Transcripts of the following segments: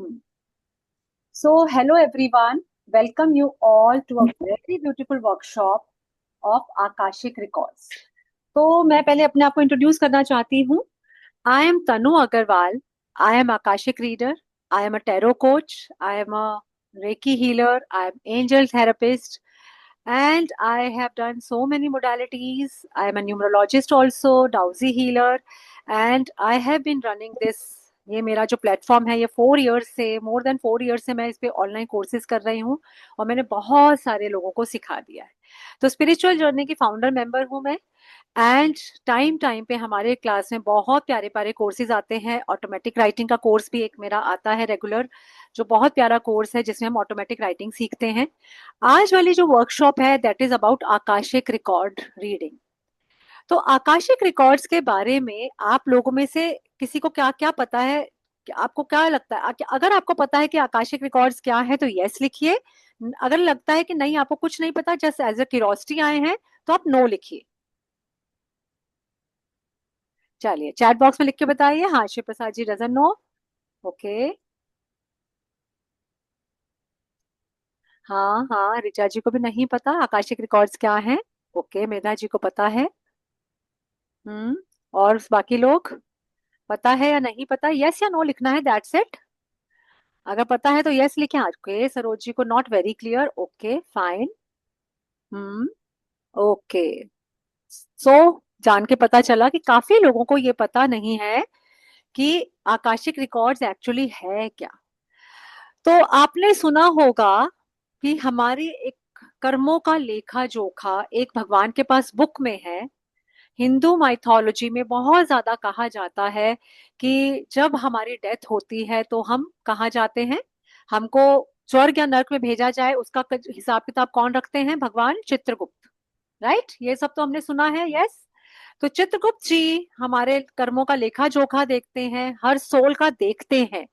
Hmm. So, hello everyone. Welcome you all to a very beautiful workshop of Akashic Records. तो मैं पहले अपने आप को इंट्रोड्यूस करना चाहती हूँ. I am Tanu Agarwal. I am Akashic reader. I am a tarot coach. I am a reiki healer. I am angel therapist. And I have done so many modalities. I am a numerologist also, Dowsy healer, and I have been running this. ये मेरा जो platform है ये 4 years से, more than 4 years से मैं इस पे ऑनलाइन कोर्सेज कर रही हूँ. और मैंने बहुत सारे लोगों को सिखा दिया है. तो स्पिरिचुअल जर्नी की फाउंडर मेंबर हूँ मैं. एंड टाइम टाइम पे हमारे क्लास में बहुत प्यारे प्यारे कोर्सेज आते हैं. ऑटोमेटिक राइटिंग का कोर्स भी एक मेरा आता है रेगुलर, जो बहुत प्यारा कोर्स है जिसमें हम ऑटोमेटिक राइटिंग सीखते हैं. आज वाली जो वर्कशॉप है that is about Akashic record reading. तो आकाशिक रिकॉर्ड्स के बारे में आप लोगों में से किसी को क्या क्या पता है? आपको क्या लगता है? अगर आपको पता है कि आकाशिक रिकॉर्ड्स क्या है तो यस लिखिए. अगर लगता है कि नहीं, आपको कुछ नहीं पता, जस्ट एज अ क्यूरियोसिटी आए हैं, तो आप नो लिखिए. चलिए चैट बॉक्स में लिख के बताइए. हाँ, Shiv Prasad ji doesn't know. Okay. हाँ हाँ, रिचा जी को भी नहीं पता आकाशिक रिकॉर्ड्स क्या है. ओके, मेधा जी को पता है. हम्म. और बाकी लोग पता है या नहीं पता, यस या नो लिखना है, दैट्स इट. अगर पता है तो यस लिखें. ओके, सरोज जी को not very clear. Okay fine. Hmm. Okay. So जान के पता चला कि काफी लोगों को ये पता नहीं है कि आकाशिक रिकॉर्ड्स एक्चुअली है क्या. तो आपने सुना होगा कि हमारी एक कर्मों का लेखा जोखा एक भगवान के पास बुक में है. हिंदू माइथोलॉजी में बहुत ज्यादा कहा जाता है कि जब हमारी डेथ होती है तो हम कहाँ जाते हैं. हमको स्वर्ग या नर्क में भेजा जाए, उसका हिसाब किताब कौन रखते हैं? भगवान चित्रगुप्त. राइट, ये सब तो हमने सुना है. यस. तो चित्रगुप्त जी हमारे कर्मों का लेखा जोखा देखते हैं, हर सोल का देखते हैं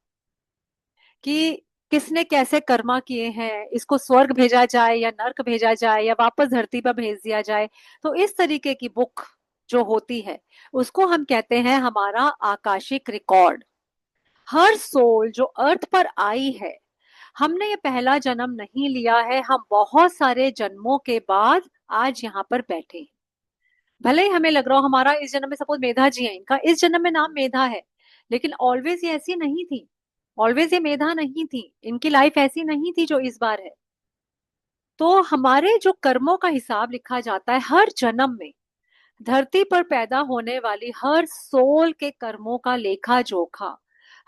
कि किसने कैसे कर्मा किए हैं, इसको स्वर्ग भेजा जाए या नर्क भेजा जाए या वापस धरती पर भेज दिया जाए. तो इस तरीके की बुक जो होती है उसको हम कहते हैं हमारा आकाशिक रिकॉर्ड. हर सोल जो अर्थ पर आई है, हमने ये पहला जन्म नहीं लिया है, हम बहुत सारे जन्मों के बाद आज यहाँ पर बैठे हैं. भले ही हमें लग रहा हो हमारा इस जन्म में, सपोज मेधा जी है, इनका इस जन्म में नाम मेधा है, लेकिन ऑलवेज ये ऐसी नहीं थी. ऑलवेज ये मेधा नहीं थी, इनकी लाइफ ऐसी नहीं थी जो इस बार है. तो हमारे जो कर्मों का हिसाब लिखा जाता है हर जन्म में, धरती पर पैदा होने वाली हर सोल के कर्मों का लेखा जोखा,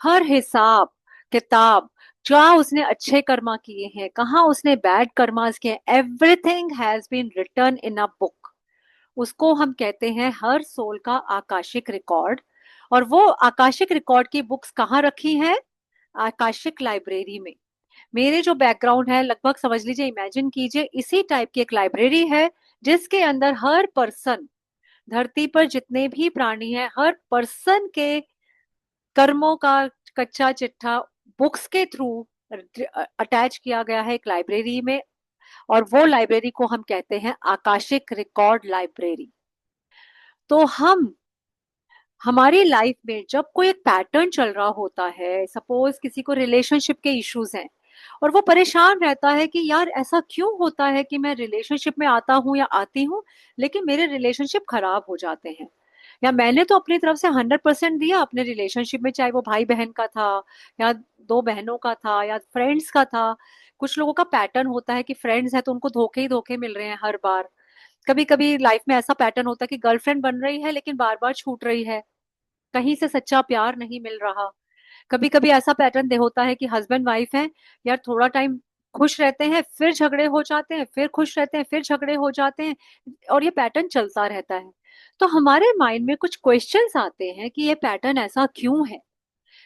हर हिसाब किताब, क्या उसने अच्छे कर्मा किए हैं, कहाँ उसने बैड कर्मास किए हैं, everything has been return in a book. उसको हम कहते हैं हर सोल का आकाशिक रिकॉर्ड. और वो आकाशिक रिकॉर्ड की बुक्स कहाँ रखी हैं? आकाशिक लाइब्रेरी में. मेरे जो बैकग्राउंड है, लगभग समझ लीजिए, इमेजिन कीजिए, इसी टाइप की एक लाइब्रेरी है जिसके अंदर हर पर्सन, धरती पर जितने भी प्राणी हैं, हर पर्सन के कर्मों का कच्चा चिट्ठा बुक्स के थ्रू अटैच किया गया है एक लाइब्रेरी में. और वो लाइब्रेरी को हम कहते हैं आकाशिक रिकॉर्ड लाइब्रेरी. तो हम हमारी लाइफ में जब कोई एक पैटर्न चल रहा होता है, सपोज किसी को रिलेशनशिप के इश्यूज हैं और वो परेशान रहता है कि यार ऐसा क्यों होता है कि मैं रिलेशनशिप में आता हूँ या आती हूँ लेकिन मेरे रिलेशनशिप खराब हो जाते हैं. या मैंने तो अपनी तरफ से 100% दिया अपने रिलेशनशिप में, चाहे वो भाई बहन का था या दो बहनों का था या फ्रेंड्स का था. कुछ लोगों का पैटर्न होता है कि फ्रेंड्स है तो उनको धोखे ही धोखे मिल रहे हैं हर बार. कभी कभी लाइफ में ऐसा पैटर्न होता है कि गर्लफ्रेंड बन रही है लेकिन बार बार छूट रही है, कहीं से सच्चा प्यार नहीं मिल रहा. कभी कभी ऐसा पैटर्न दे होता है कि हस्बैंड वाइफ है, यार थोड़ा टाइम खुश रहते हैं, फिर झगड़े हो जाते हैं, फिर खुश रहते हैं, फिर झगड़े हो जाते हैं, और ये पैटर्न चलता रहता है. तो हमारे माइंड में कुछ क्वेश्चंस आते हैं कि ये पैटर्न ऐसा क्यों है.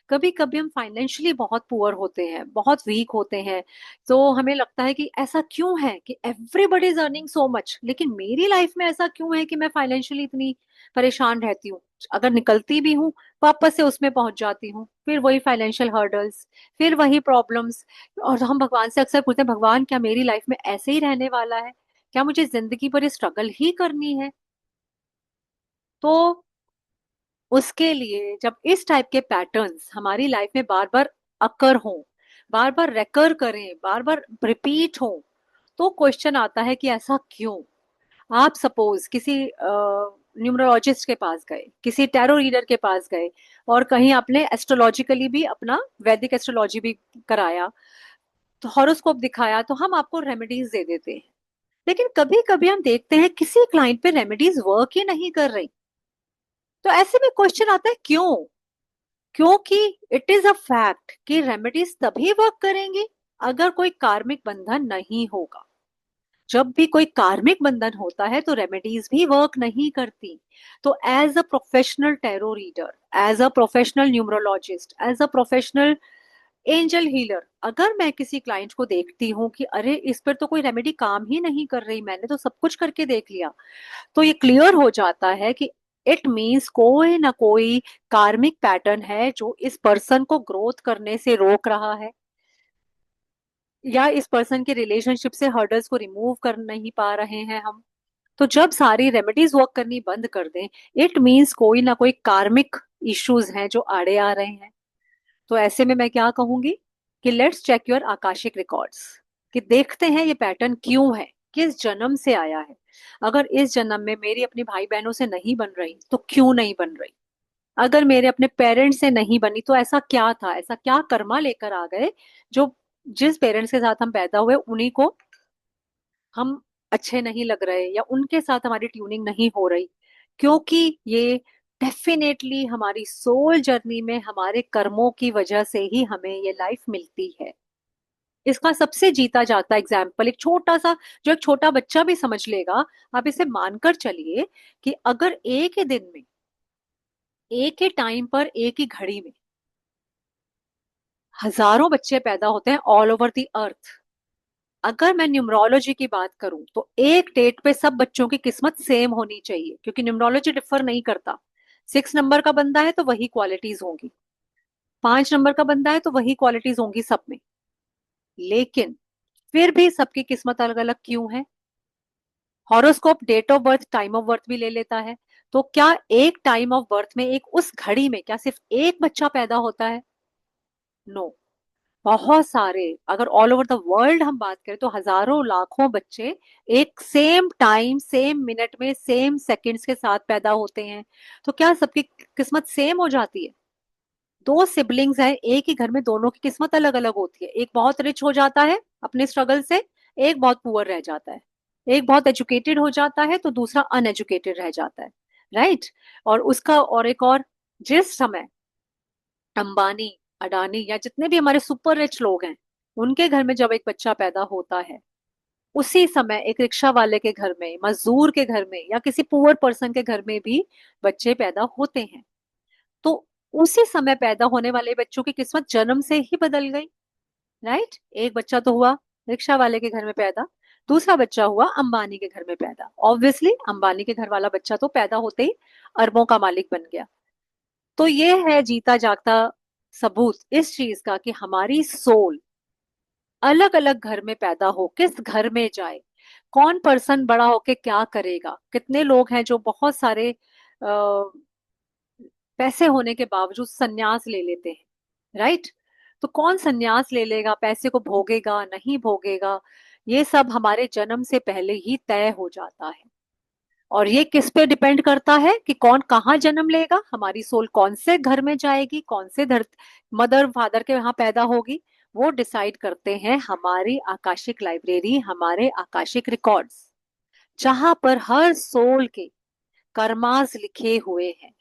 कभी कभी हम फाइनेंशियली बहुत पुअर होते हैं, बहुत वीक होते हैं, तो हमें लगता है कि ऐसा क्यों है कि everybody is earning so much, लेकिन मेरी लाइफ में ऐसा क्यों है कि मैं फाइनेंशियली इतनी परेशान रहती हूँ. अगर निकलती भी हूँ वापस से उसमें पहुंच जाती हूँ, फिर वही फाइनेंशियल हर्डल्स, फिर वही प्रॉब्लम्स. और हम भगवान से अक्सर पूछते हैं, भगवान क्या मेरी लाइफ में ऐसे ही रहने वाला है? क्या मुझे जिंदगी भर स्ट्रगल ही करनी है? तो उसके लिए जब इस टाइप के पैटर्न्स हमारी लाइफ में बार बार अकर हो, बार बार रेकर करें, बार बार रिपीट हो, तो क्वेश्चन आता है कि ऐसा क्यों। आप सपोज किसी न्यूमरोलॉजिस्ट के पास गए, किसी टैरो रीडर के पास गए, और कहीं आपने एस्ट्रोलॉजिकली भी अपना वैदिक एस्ट्रोलॉजी भी कराया, तो हॉरोस्कोप दिखाया, तो हम आपको रेमेडीज दे देते हैं। लेकिन कभी कभी हम देखते हैं किसी क्लाइंट पे रेमेडीज वर्क ही नहीं कर रही। तो ऐसे में क्वेश्चन आता है क्यों। क्योंकि इट इज अ फैक्ट कि रेमेडीज तभी वर्क करेंगी अगर कोई कार्मिक बंधन नहीं होगा। जब भी कोई कार्मिक बंधन होता है तो रेमेडीज भी वर्क नहीं करती। तो as a professional tarot reader, as a professional numerologist, as a professional angel healer, अगर मैं किसी क्लाइंट को देखती हूँ कि अरे इस पर तो कोई रेमेडी काम ही नहीं कर रही, मैंने तो सब कुछ करके देख लिया, तो ये क्लियर हो जाता है कि इट मीन्स कोई ना कोई कार्मिक पैटर्न है जो इस पर्सन को ग्रोथ करने से रोक रहा है, या इस पर्सन के रिलेशनशिप से हर्डल्स को रिमूव कर नहीं पा रहे हैं हम। तो जब सारी रेमेडीज वर्क करनी बंद कर दें, इट मीन्स कोई ना कोई कार्मिक इश्यूज हैं जो आड़े आ रहे हैं। तो ऐसे में मैं क्या कहूंगी कि let's check your Akashic records, कि देखते हैं ये पैटर्न क्यों है, किस जन्म से आया है। अगर इस जन्म में मेरी अपनी भाई बहनों से नहीं बन रही तो क्यों नहीं बन रही। अगर मेरे अपने पेरेंट्स से नहीं बनी तो ऐसा क्या था, ऐसा क्या कर्मा लेकर आ गए जो जिस पेरेंट्स के साथ हम पैदा हुए उन्हीं को हम अच्छे नहीं लग रहे, या उनके साथ हमारी ट्यूनिंग नहीं हो रही। क्योंकि ये डेफिनेटली हमारी सोल जर्नी में हमारे कर्मों की वजह से ही हमें ये लाइफ मिलती है। इसका सबसे जीता जाता एग्जाम्पल एक छोटा सा, जो एक छोटा बच्चा भी समझ लेगा। आप इसे मानकर चलिए कि अगर एक ही दिन में, एक ही टाइम पर, एक ही घड़ी में हजारों बच्चे पैदा होते हैं ऑल ओवर द अर्थ। अगर मैं न्यूमरोलॉजी की बात करूं तो एक डेट पे सब बच्चों की किस्मत सेम होनी चाहिए, क्योंकि न्यूमरोलॉजी डिफर नहीं करता। 6 नंबर का बंदा है तो वही क्वालिटीज होंगी, 5 नंबर का बंदा है तो वही क्वालिटीज होंगी सब में। लेकिन फिर भी सबकी किस्मत अलग अलग क्यों है। Horoscope date of birth, time of birth भी ले लेता है। तो क्या एक टाइम ऑफ बर्थ में, एक उस घड़ी में, क्या सिर्फ एक बच्चा पैदा होता है? नो, बहुत सारे। अगर ऑल ओवर द वर्ल्ड हम बात करें तो हजारों लाखों बच्चे एक सेम टाइम, सेम मिनट में, सेम सेकंड्स के साथ पैदा होते हैं। तो क्या सबकी किस्मत सेम हो जाती है? दो सिबलिंग्स हैं एक ही घर में, दोनों की किस्मत अलग अलग होती है। एक बहुत रिच हो जाता है अपने स्ट्रगल से, एक बहुत पुअर रह जाता है। एक बहुत एजुकेटेड हो जाता है तो दूसरा अनएजुकेटेड रह जाता है। राइट। और उसका और एक और, जिस समय अंबानी, अडानी या जितने भी हमारे सुपर रिच लोग हैं, उनके घर में जब एक बच्चा पैदा होता है, उसी समय एक रिक्शा वाले के घर में, मजदूर के घर में, या किसी पुअर पर्सन के घर में भी बच्चे पैदा होते हैं। तो उसी समय पैदा होने वाले बच्चों की किस्मत जन्म से ही बदल गई। राइट। एक बच्चा तो हुआ रिक्शा वाले के घर में पैदा, दूसरा बच्चा हुआ अंबानी के घर में पैदा। ऑब्वियसली अंबानी के घर वाला बच्चा तो पैदा होते ही अरबों का मालिक बन गया। तो ये है जीता जागता सबूत इस चीज का कि हमारी सोल अलग अलग घर में पैदा हो, किस घर में जाए, कौन पर्सन बड़ा होके क्या करेगा। कितने लोग हैं जो बहुत सारे पैसे होने के बावजूद सन्यास ले लेते हैं। राइट। तो कौन सन्यास ले लेगा, पैसे को भोगेगा नहीं भोगेगा, ये सब हमारे जन्म से पहले ही तय हो जाता है। और ये किस पे डिपेंड करता है कि कौन कहाँ जन्म लेगा, हमारी सोल कौन से घर में जाएगी, कौन से धरती, मदर फादर के यहाँ पैदा होगी। वो डिसाइड करते हैं हमारी आकाशिक लाइब्रेरी, हमारे आकाशिक रिकॉर्ड्स, जहां पर हर सोल के कर्मास लिखे हुए हैं।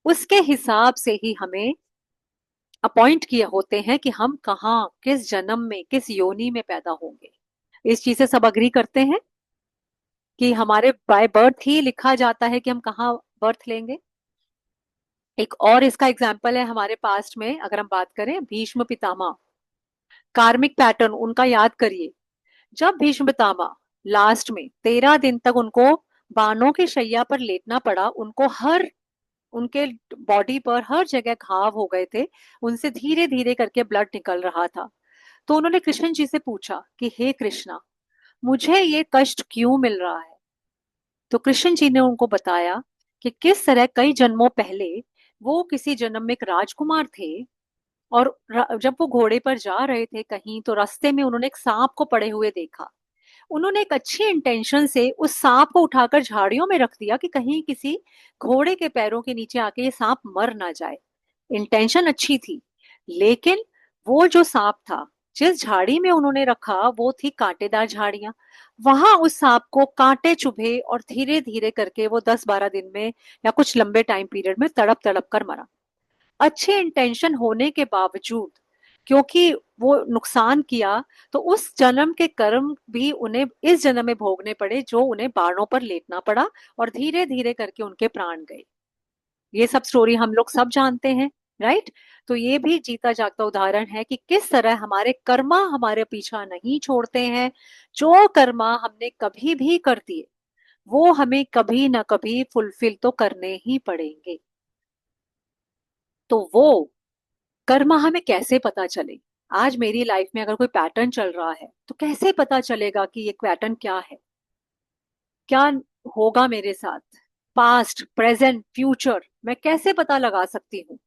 उसके हिसाब से ही हमें अपॉइंट किए होते हैं कि हम कहाँ, किस जन्म में, किस योनि में पैदा होंगे। इस चीज से सब अग्री करते हैं कि हमारे बाय बर्थ ही लिखा जाता है कि हम कहाँ बर्थ लेंगे। एक और इसका एग्जाम्पल है हमारे पास्ट में, अगर हम बात करें भीष्म पितामह, कार्मिक पैटर्न उनका याद करिए। जब भीष्म पितामह लास्ट में 13 दिन तक उनको बाणों की शैया पर लेटना पड़ा, उनको हर, उनके बॉडी पर हर जगह घाव हो गए थे, उनसे धीरे धीरे करके ब्लड निकल रहा था। तो उन्होंने कृष्ण जी से पूछा कि हे कृष्णा, मुझे ये कष्ट क्यों मिल रहा है। तो कृष्ण जी ने उनको बताया कि किस तरह कई जन्मों पहले वो किसी जन्म में एक राजकुमार थे, और जब वो घोड़े पर जा रहे थे कहीं, तो रास्ते में उन्होंने एक सांप को पड़े हुए देखा। उन्होंने एक अच्छी इंटेंशन से उस सांप को उठाकर झाड़ियों में रख दिया कि कहीं किसी घोड़े के पैरों के नीचे आके ये सांप मर ना जाए। इंटेंशन अच्छी थी, लेकिन वो जो सांप था, जिस झाड़ी में उन्होंने रखा वो थी कांटेदार झाड़ियां। वहां उस सांप को कांटे चुभे और धीरे धीरे करके वो 10-12 दिन में या कुछ लंबे टाइम पीरियड में तड़प तड़प कर मरा। अच्छे इंटेंशन होने के बावजूद, क्योंकि वो नुकसान किया, तो उस जन्म के कर्म भी उन्हें इस जन्म में भोगने पड़े, जो उन्हें बाणों पर लेटना पड़ा और धीरे धीरे करके उनके प्राण गए। ये सब स्टोरी हम लोग सब जानते हैं, राइट? तो ये भी जीता जागता उदाहरण है कि किस तरह हमारे कर्मा हमारे पीछा नहीं छोड़ते हैं। जो कर्मा हमने कभी भी कर दिए, वो हमें कभी ना कभी फुलफिल तो करने ही पड़ेंगे। तो वो कर्मा हमें कैसे पता चले? आज मेरी लाइफ में अगर कोई पैटर्न चल रहा है, तो कैसे पता चलेगा कि ये पैटर्न क्या है, क्या होगा मेरे साथ? पास्ट, प्रेजेंट, फ्यूचर मैं कैसे पता लगा सकती हूँ?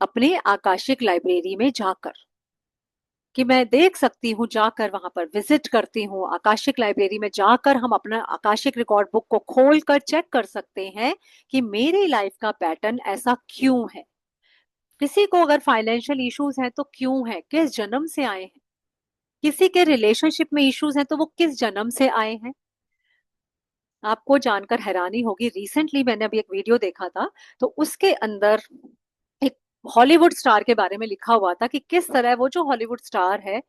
अपने आकाशिक लाइब्रेरी में जाकर, कि मैं देख सकती हूँ, जाकर वहां पर विजिट करती हूँ आकाशिक लाइब्रेरी में जाकर, हम अपना आकाशिक रिकॉर्ड बुक को खोल कर चेक कर सकते हैं कि मेरी लाइफ का पैटर्न ऐसा क्यों है। किसी को अगर फाइनेंशियल इश्यूज हैं तो क्यों है, किस जन्म से आए हैं? किसी के रिलेशनशिप में इश्यूज हैं तो वो किस जन्म से आए हैं? आपको जानकर हैरानी होगी, रिसेंटली मैंने अभी एक वीडियो देखा था, तो उसके अंदर एक हॉलीवुड स्टार के बारे में लिखा हुआ था कि किस तरह वो जो हॉलीवुड स्टार है,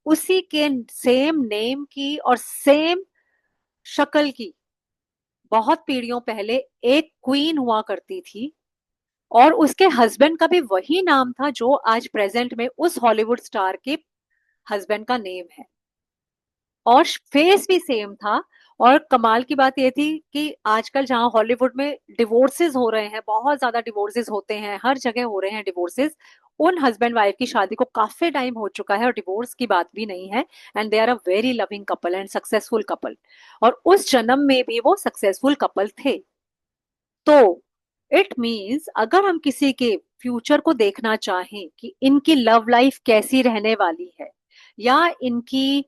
उसी के सेम नेम की और सेम शक्ल की बहुत पीढ़ियों पहले एक क्वीन हुआ करती थी, और उसके हस्बैंड का भी वही नाम था जो आज प्रेजेंट में उस हॉलीवुड स्टार के हस्बैंड का नेम है, और फेस भी सेम था। और कमाल की बात यह थी कि आजकल जहां हॉलीवुड में डिवोर्सेस हो रहे हैं, बहुत ज्यादा डिवोर्सेस होते हैं, हर जगह हो रहे हैं डिवोर्सेस, उन हस्बैंड वाइफ की शादी को काफी टाइम हो चुका है और डिवोर्स की बात भी नहीं है। And they are a very loving couple and successful couple, और उस जन्म में भी वो सक्सेसफुल कपल थे। तो इट मीन्स अगर हम किसी के फ्यूचर को देखना चाहें कि इनकी लव लाइफ कैसी रहने वाली है, या इनकी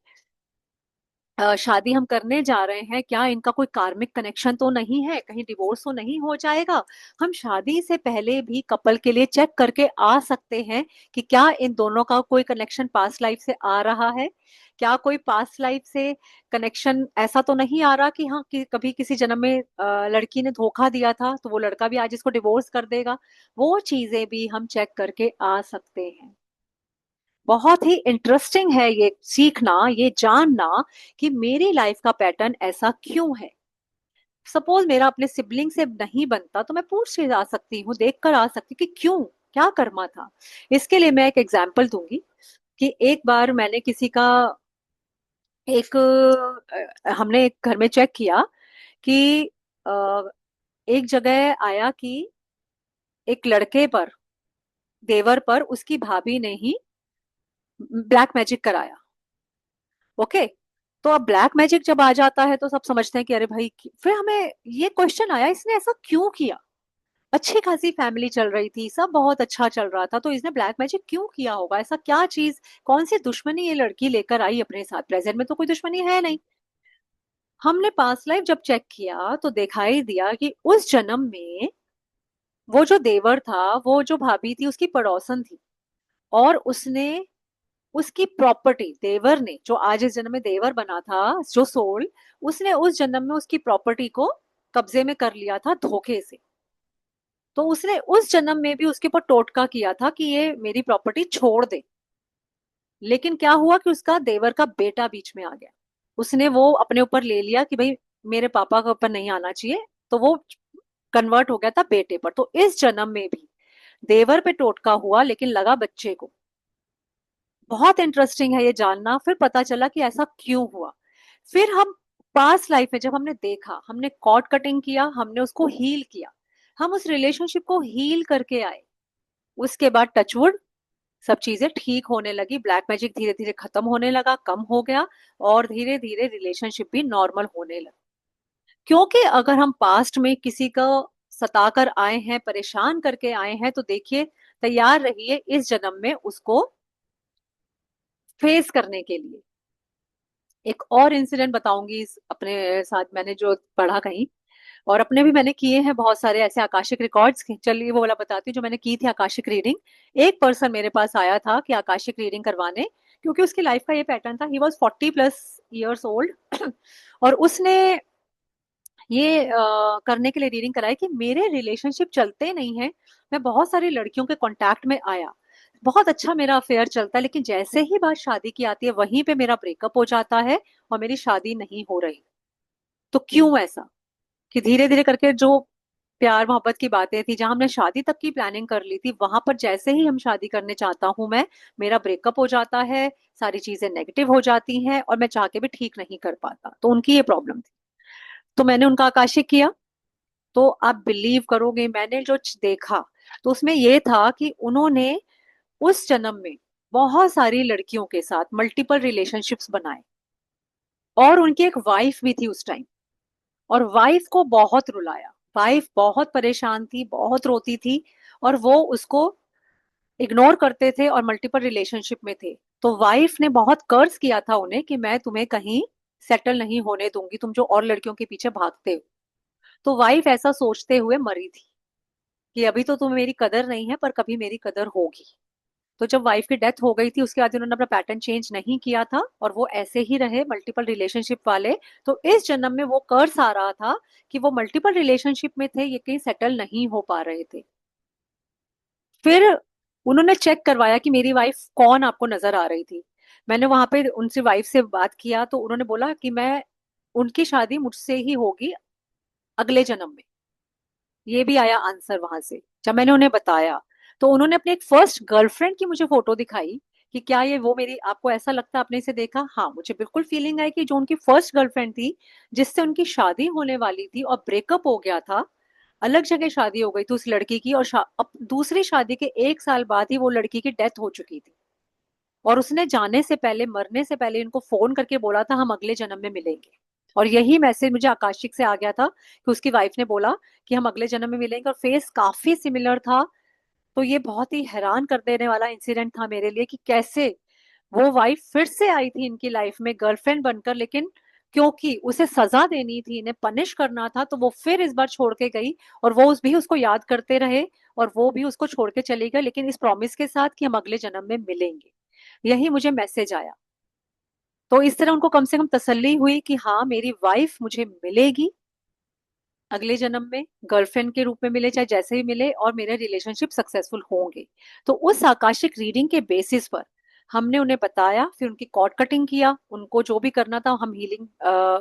शादी हम करने जा रहे हैं, क्या इनका कोई कार्मिक कनेक्शन तो नहीं है, कहीं डिवोर्स तो नहीं हो जाएगा, हम शादी से पहले भी कपल के लिए चेक करके आ सकते हैं कि क्या इन दोनों का कोई कनेक्शन पास्ट लाइफ से आ रहा है। क्या कोई पास्ट लाइफ से कनेक्शन ऐसा तो नहीं आ रहा कि हाँ कि कभी किसी जन्म में लड़की ने धोखा दिया था, तो वो लड़का भी आज इसको डिवोर्स कर देगा। वो चीजें भी हम चेक करके आ सकते हैं। बहुत ही इंटरेस्टिंग है ये सीखना, ये जानना कि मेरी लाइफ का पैटर्न ऐसा क्यों है। सपोज मेरा अपने सिबलिंग से नहीं बनता, तो मैं पूछ के आ सकती हूँ, देख कर आ सकती हूँ कि क्यों, क्या कर्मा था। इसके लिए मैं एक एग्जाम्पल दूंगी कि एक बार मैंने किसी का एक हमने एक घर में चेक किया कि अ, एक जगह आया कि एक लड़के पर, देवर पर, उसकी भाभी ने ही ब्लैक मैजिक कराया। ओके, तो अब ब्लैक मैजिक जब आ जाता है तो सब समझते हैं कि अरे भाई, फिर हमें ये क्वेश्चन आया, इसने ऐसा क्यों किया? अच्छी खासी फैमिली चल रही थी, सब बहुत अच्छा चल रहा था, तो इसने ब्लैक मैजिक क्यों किया होगा? ऐसा क्या चीज, कौन सी दुश्मनी ये लड़की लेकर आई अपने साथ? प्रेजेंट में तो कोई दुश्मनी है नहीं। हमने पास्ट लाइफ जब चेक किया तो दिखाई दिया कि उस जन्म में वो जो देवर था, वो जो भाभी थी, उसकी पड़ोसन थी, और उसने उसकी प्रॉपर्टी, देवर ने जो आज इस जन्म में देवर बना था, जो सोल, उसने उस जन्म में उसकी प्रॉपर्टी को कब्जे में कर लिया था धोखे से। तो उसने उस जन्म में भी उसके ऊपर टोटका किया था कि ये मेरी प्रॉपर्टी छोड़ दे। लेकिन क्या हुआ कि उसका देवर का बेटा बीच में आ गया, उसने वो अपने ऊपर ले लिया कि भाई मेरे पापा के ऊपर नहीं आना चाहिए, तो वो कन्वर्ट हो गया था बेटे पर। तो इस जन्म में भी देवर पे टोटका हुआ, लेकिन लगा बच्चे को। बहुत इंटरेस्टिंग है ये जानना। फिर पता चला कि ऐसा क्यों हुआ। फिर हम पास्ट लाइफ में जब हमने देखा, हमने कॉर्ड कटिंग किया, हमने उसको हील किया, हम उस रिलेशनशिप को हील करके आए। उसके बाद टचवुड सब चीजें ठीक होने लगी, ब्लैक मैजिक धीरे धीरे खत्म होने लगा, कम हो गया, और धीरे धीरे रिलेशनशिप भी नॉर्मल होने लगा। क्योंकि अगर हम पास्ट में किसी को सताकर आए हैं, परेशान करके आए हैं, तो देखिए तैयार रहिए इस जन्म में उसको फेस करने के लिए। एक और इंसिडेंट बताऊंगी अपने साथ, मैंने जो पढ़ा कहीं, और अपने भी मैंने किए हैं बहुत सारे ऐसे आकाशिक रिकॉर्ड्स। चलिए वो वाला बताती हूँ जो मैंने की थी आकाशिक रीडिंग। एक पर्सन मेरे पास आया था कि आकाशिक रीडिंग करवाने, क्योंकि उसकी लाइफ का ये पैटर्न था, ही वॉज 40+ ईयर्स ओल्ड और उसने ये करने के लिए रीडिंग कराई कि मेरे रिलेशनशिप चलते नहीं है। मैं बहुत सारी लड़कियों के कांटेक्ट में आया, बहुत अच्छा मेरा अफेयर चलता है, लेकिन जैसे ही बात शादी की आती है वहीं पे मेरा ब्रेकअप हो जाता है और मेरी शादी नहीं हो रही। तो क्यों ऐसा? कि धीरे धीरे करके जो प्यार मोहब्बत की बातें थी, जहां हमने शादी तक की प्लानिंग कर ली थी, वहां पर जैसे ही हम शादी करने चाहता हूं मैं, मेरा ब्रेकअप हो जाता है, सारी चीजें नेगेटिव हो जाती हैं और मैं चाह के भी ठीक नहीं कर पाता। तो उनकी ये प्रॉब्लम थी। तो मैंने उनका आकाशिक किया, तो आप बिलीव करोगे मैंने जो देखा, तो उसमें ये था कि उन्होंने उस जन्म में बहुत सारी लड़कियों के साथ मल्टीपल रिलेशनशिप्स बनाए, और उनकी एक वाइफ भी थी उस टाइम, और वाइफ को बहुत रुलाया। वाइफ बहुत परेशान थी, बहुत रोती थी, और वो उसको इग्नोर करते थे और मल्टीपल रिलेशनशिप में थे। तो वाइफ ने बहुत कर्ज किया था उन्हें कि मैं तुम्हें कहीं सेटल नहीं होने दूंगी, तुम जो और लड़कियों के पीछे भागते हो। तो वाइफ ऐसा सोचते हुए मरी थी कि अभी तो तुम्हें मेरी कदर नहीं है, पर कभी मेरी कदर होगी। तो जब वाइफ की डेथ हो गई थी उसके बाद उन्होंने अपना पैटर्न चेंज नहीं किया था, और वो ऐसे ही रहे मल्टीपल रिलेशनशिप वाले। तो इस जन्म में वो कर्ज आ रहा था कि वो मल्टीपल रिलेशनशिप में थे, ये कहीं सेटल नहीं हो पा रहे थे। फिर उन्होंने चेक करवाया कि मेरी वाइफ कौन आपको नजर आ रही थी। मैंने वहां पे उनसे वाइफ से बात किया, तो उन्होंने बोला कि मैं, उनकी शादी मुझसे ही होगी अगले जन्म में। ये भी आया आंसर वहां से जब मैंने उन्हें बताया। तो उन्होंने अपने एक फर्स्ट गर्लफ्रेंड की मुझे फोटो दिखाई कि क्या ये वो मेरी, आपको ऐसा लगता है आपने इसे देखा? हाँ, मुझे बिल्कुल फीलिंग आई कि जो उनकी फर्स्ट गर्लफ्रेंड थी, जिससे उनकी शादी होने वाली थी और ब्रेकअप हो गया था, अलग जगह शादी हो गई थी उस लड़की की, और अब दूसरी शादी के 1 साल बाद ही वो लड़की की डेथ हो चुकी थी। और उसने जाने से पहले, मरने से पहले इनको फोन करके बोला था हम अगले जन्म में मिलेंगे। और यही मैसेज मुझे आकाशिक से आ गया था कि उसकी वाइफ ने बोला कि हम अगले जन्म में मिलेंगे, और फेस काफी सिमिलर था। तो ये बहुत ही हैरान कर देने वाला इंसिडेंट था मेरे लिए कि कैसे वो वाइफ फिर से आई थी इनकी लाइफ में गर्लफ्रेंड बनकर, लेकिन क्योंकि उसे सजा देनी थी, इन्हें पनिश करना था, तो वो फिर इस बार छोड़ के गई। और वो उस भी उसको याद करते रहे, और वो भी उसको छोड़ के चली गई, लेकिन इस प्रॉमिस के साथ कि हम अगले जन्म में मिलेंगे। यही मुझे मैसेज आया। तो इस तरह उनको कम से कम तसल्ली हुई कि हाँ, मेरी वाइफ मुझे मिलेगी अगले जन्म में, गर्लफ्रेंड के रूप में मिले चाहे जैसे ही मिले, और मेरे रिलेशनशिप सक्सेसफुल होंगे। तो उस आकाशिक रीडिंग के बेसिस पर हमने उन्हें बताया, फिर उनकी कॉर्ड कटिंग किया, उनको जो भी करना था हम हीलिंग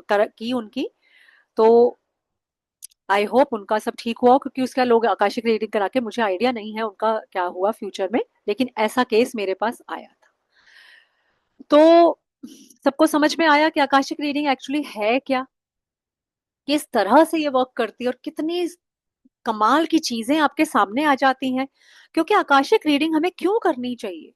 की उनकी। तो आई होप उनका सब ठीक हुआ, क्योंकि उसका लोग आकाशिक रीडिंग करा के, मुझे आइडिया नहीं है उनका क्या हुआ फ्यूचर में, लेकिन ऐसा केस मेरे पास आया था। तो सबको समझ में आया कि आकाशिक रीडिंग एक्चुअली है क्या, किस तरह से ये वर्क करती है, और कितनी कमाल की चीजें आपके सामने आ जाती हैं। क्योंकि आकाशिक रीडिंग हमें क्यों करनी चाहिए?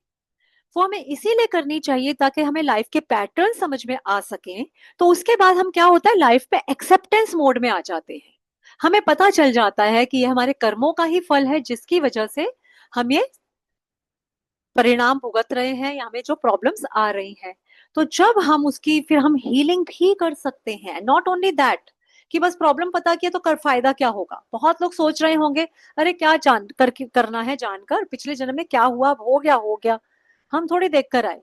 वो हमें इसीलिए करनी चाहिए ताकि हमें लाइफ के पैटर्न समझ में आ सकें। तो उसके बाद हम क्या होता है, लाइफ पे एक्सेप्टेंस मोड में आ जाते हैं। हमें पता चल जाता है कि ये हमारे कर्मों का ही फल है, जिसकी वजह से हम ये परिणाम भुगत रहे हैं, या हमें जो प्रॉब्लम्स आ रही हैं। तो जब हम उसकी, फिर हम हीलिंग भी कर सकते हैं। नॉट ओनली दैट कि बस प्रॉब्लम पता किया तो कर फायदा क्या होगा। बहुत लोग सोच रहे होंगे अरे क्या जान करना है, जानकर पिछले जन्म में क्या हुआ, हो गया हो गया, हम थोड़ी देख कर आए,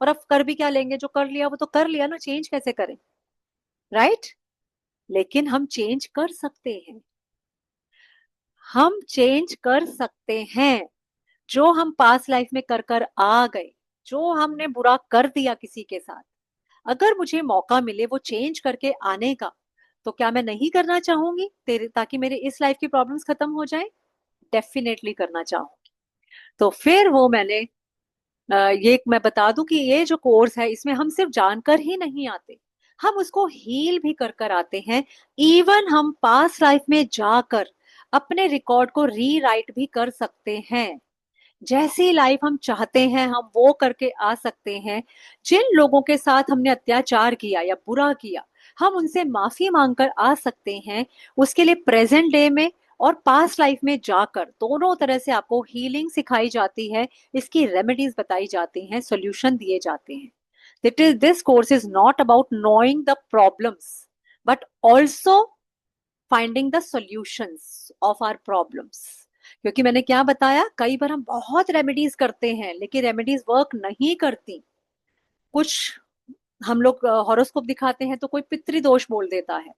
और अब कर भी क्या लेंगे, जो कर लिया वो तो कर लिया ना, चेंज कैसे करें? राइट? लेकिन हम चेंज कर सकते हैं, हम चेंज कर सकते हैं। जो हम पास लाइफ में कर कर आ गए, जो हमने बुरा कर दिया किसी के साथ, अगर मुझे मौका मिले वो चेंज करके आने का, तो क्या मैं नहीं करना चाहूंगी तेरे, ताकि मेरे इस लाइफ की प्रॉब्लम्स खत्म हो जाए? डेफिनेटली करना चाहूंगी। तो फिर वो मैंने ये मैं बता दूं कि ये जो कोर्स है, इसमें हम सिर्फ जानकर ही नहीं आते, हम उसको हील भी कर कर आते हैं। इवन हम पास लाइफ में जाकर अपने रिकॉर्ड को रीराइट भी कर सकते हैं। जैसी लाइफ हम चाहते हैं हम वो करके आ सकते हैं। जिन लोगों के साथ हमने अत्याचार किया या बुरा किया, हम उनसे माफी मांगकर आ सकते हैं। उसके लिए प्रेजेंट डे में और पास्ट लाइफ में जाकर दोनों तरह से आपको हीलिंग सिखाई जाती है, इसकी रेमेडीज बताई जाती हैं, सॉल्यूशन दिए जाते हैं. This course is not about knowing the problems, but also finding the solutions of our problems. क्योंकि मैंने क्या बताया, कई बार हम बहुत रेमेडीज करते हैं लेकिन रेमेडीज वर्क नहीं करती. कुछ हम लोग हॉरोस्कोप दिखाते हैं तो कोई पितृदोष बोल देता है,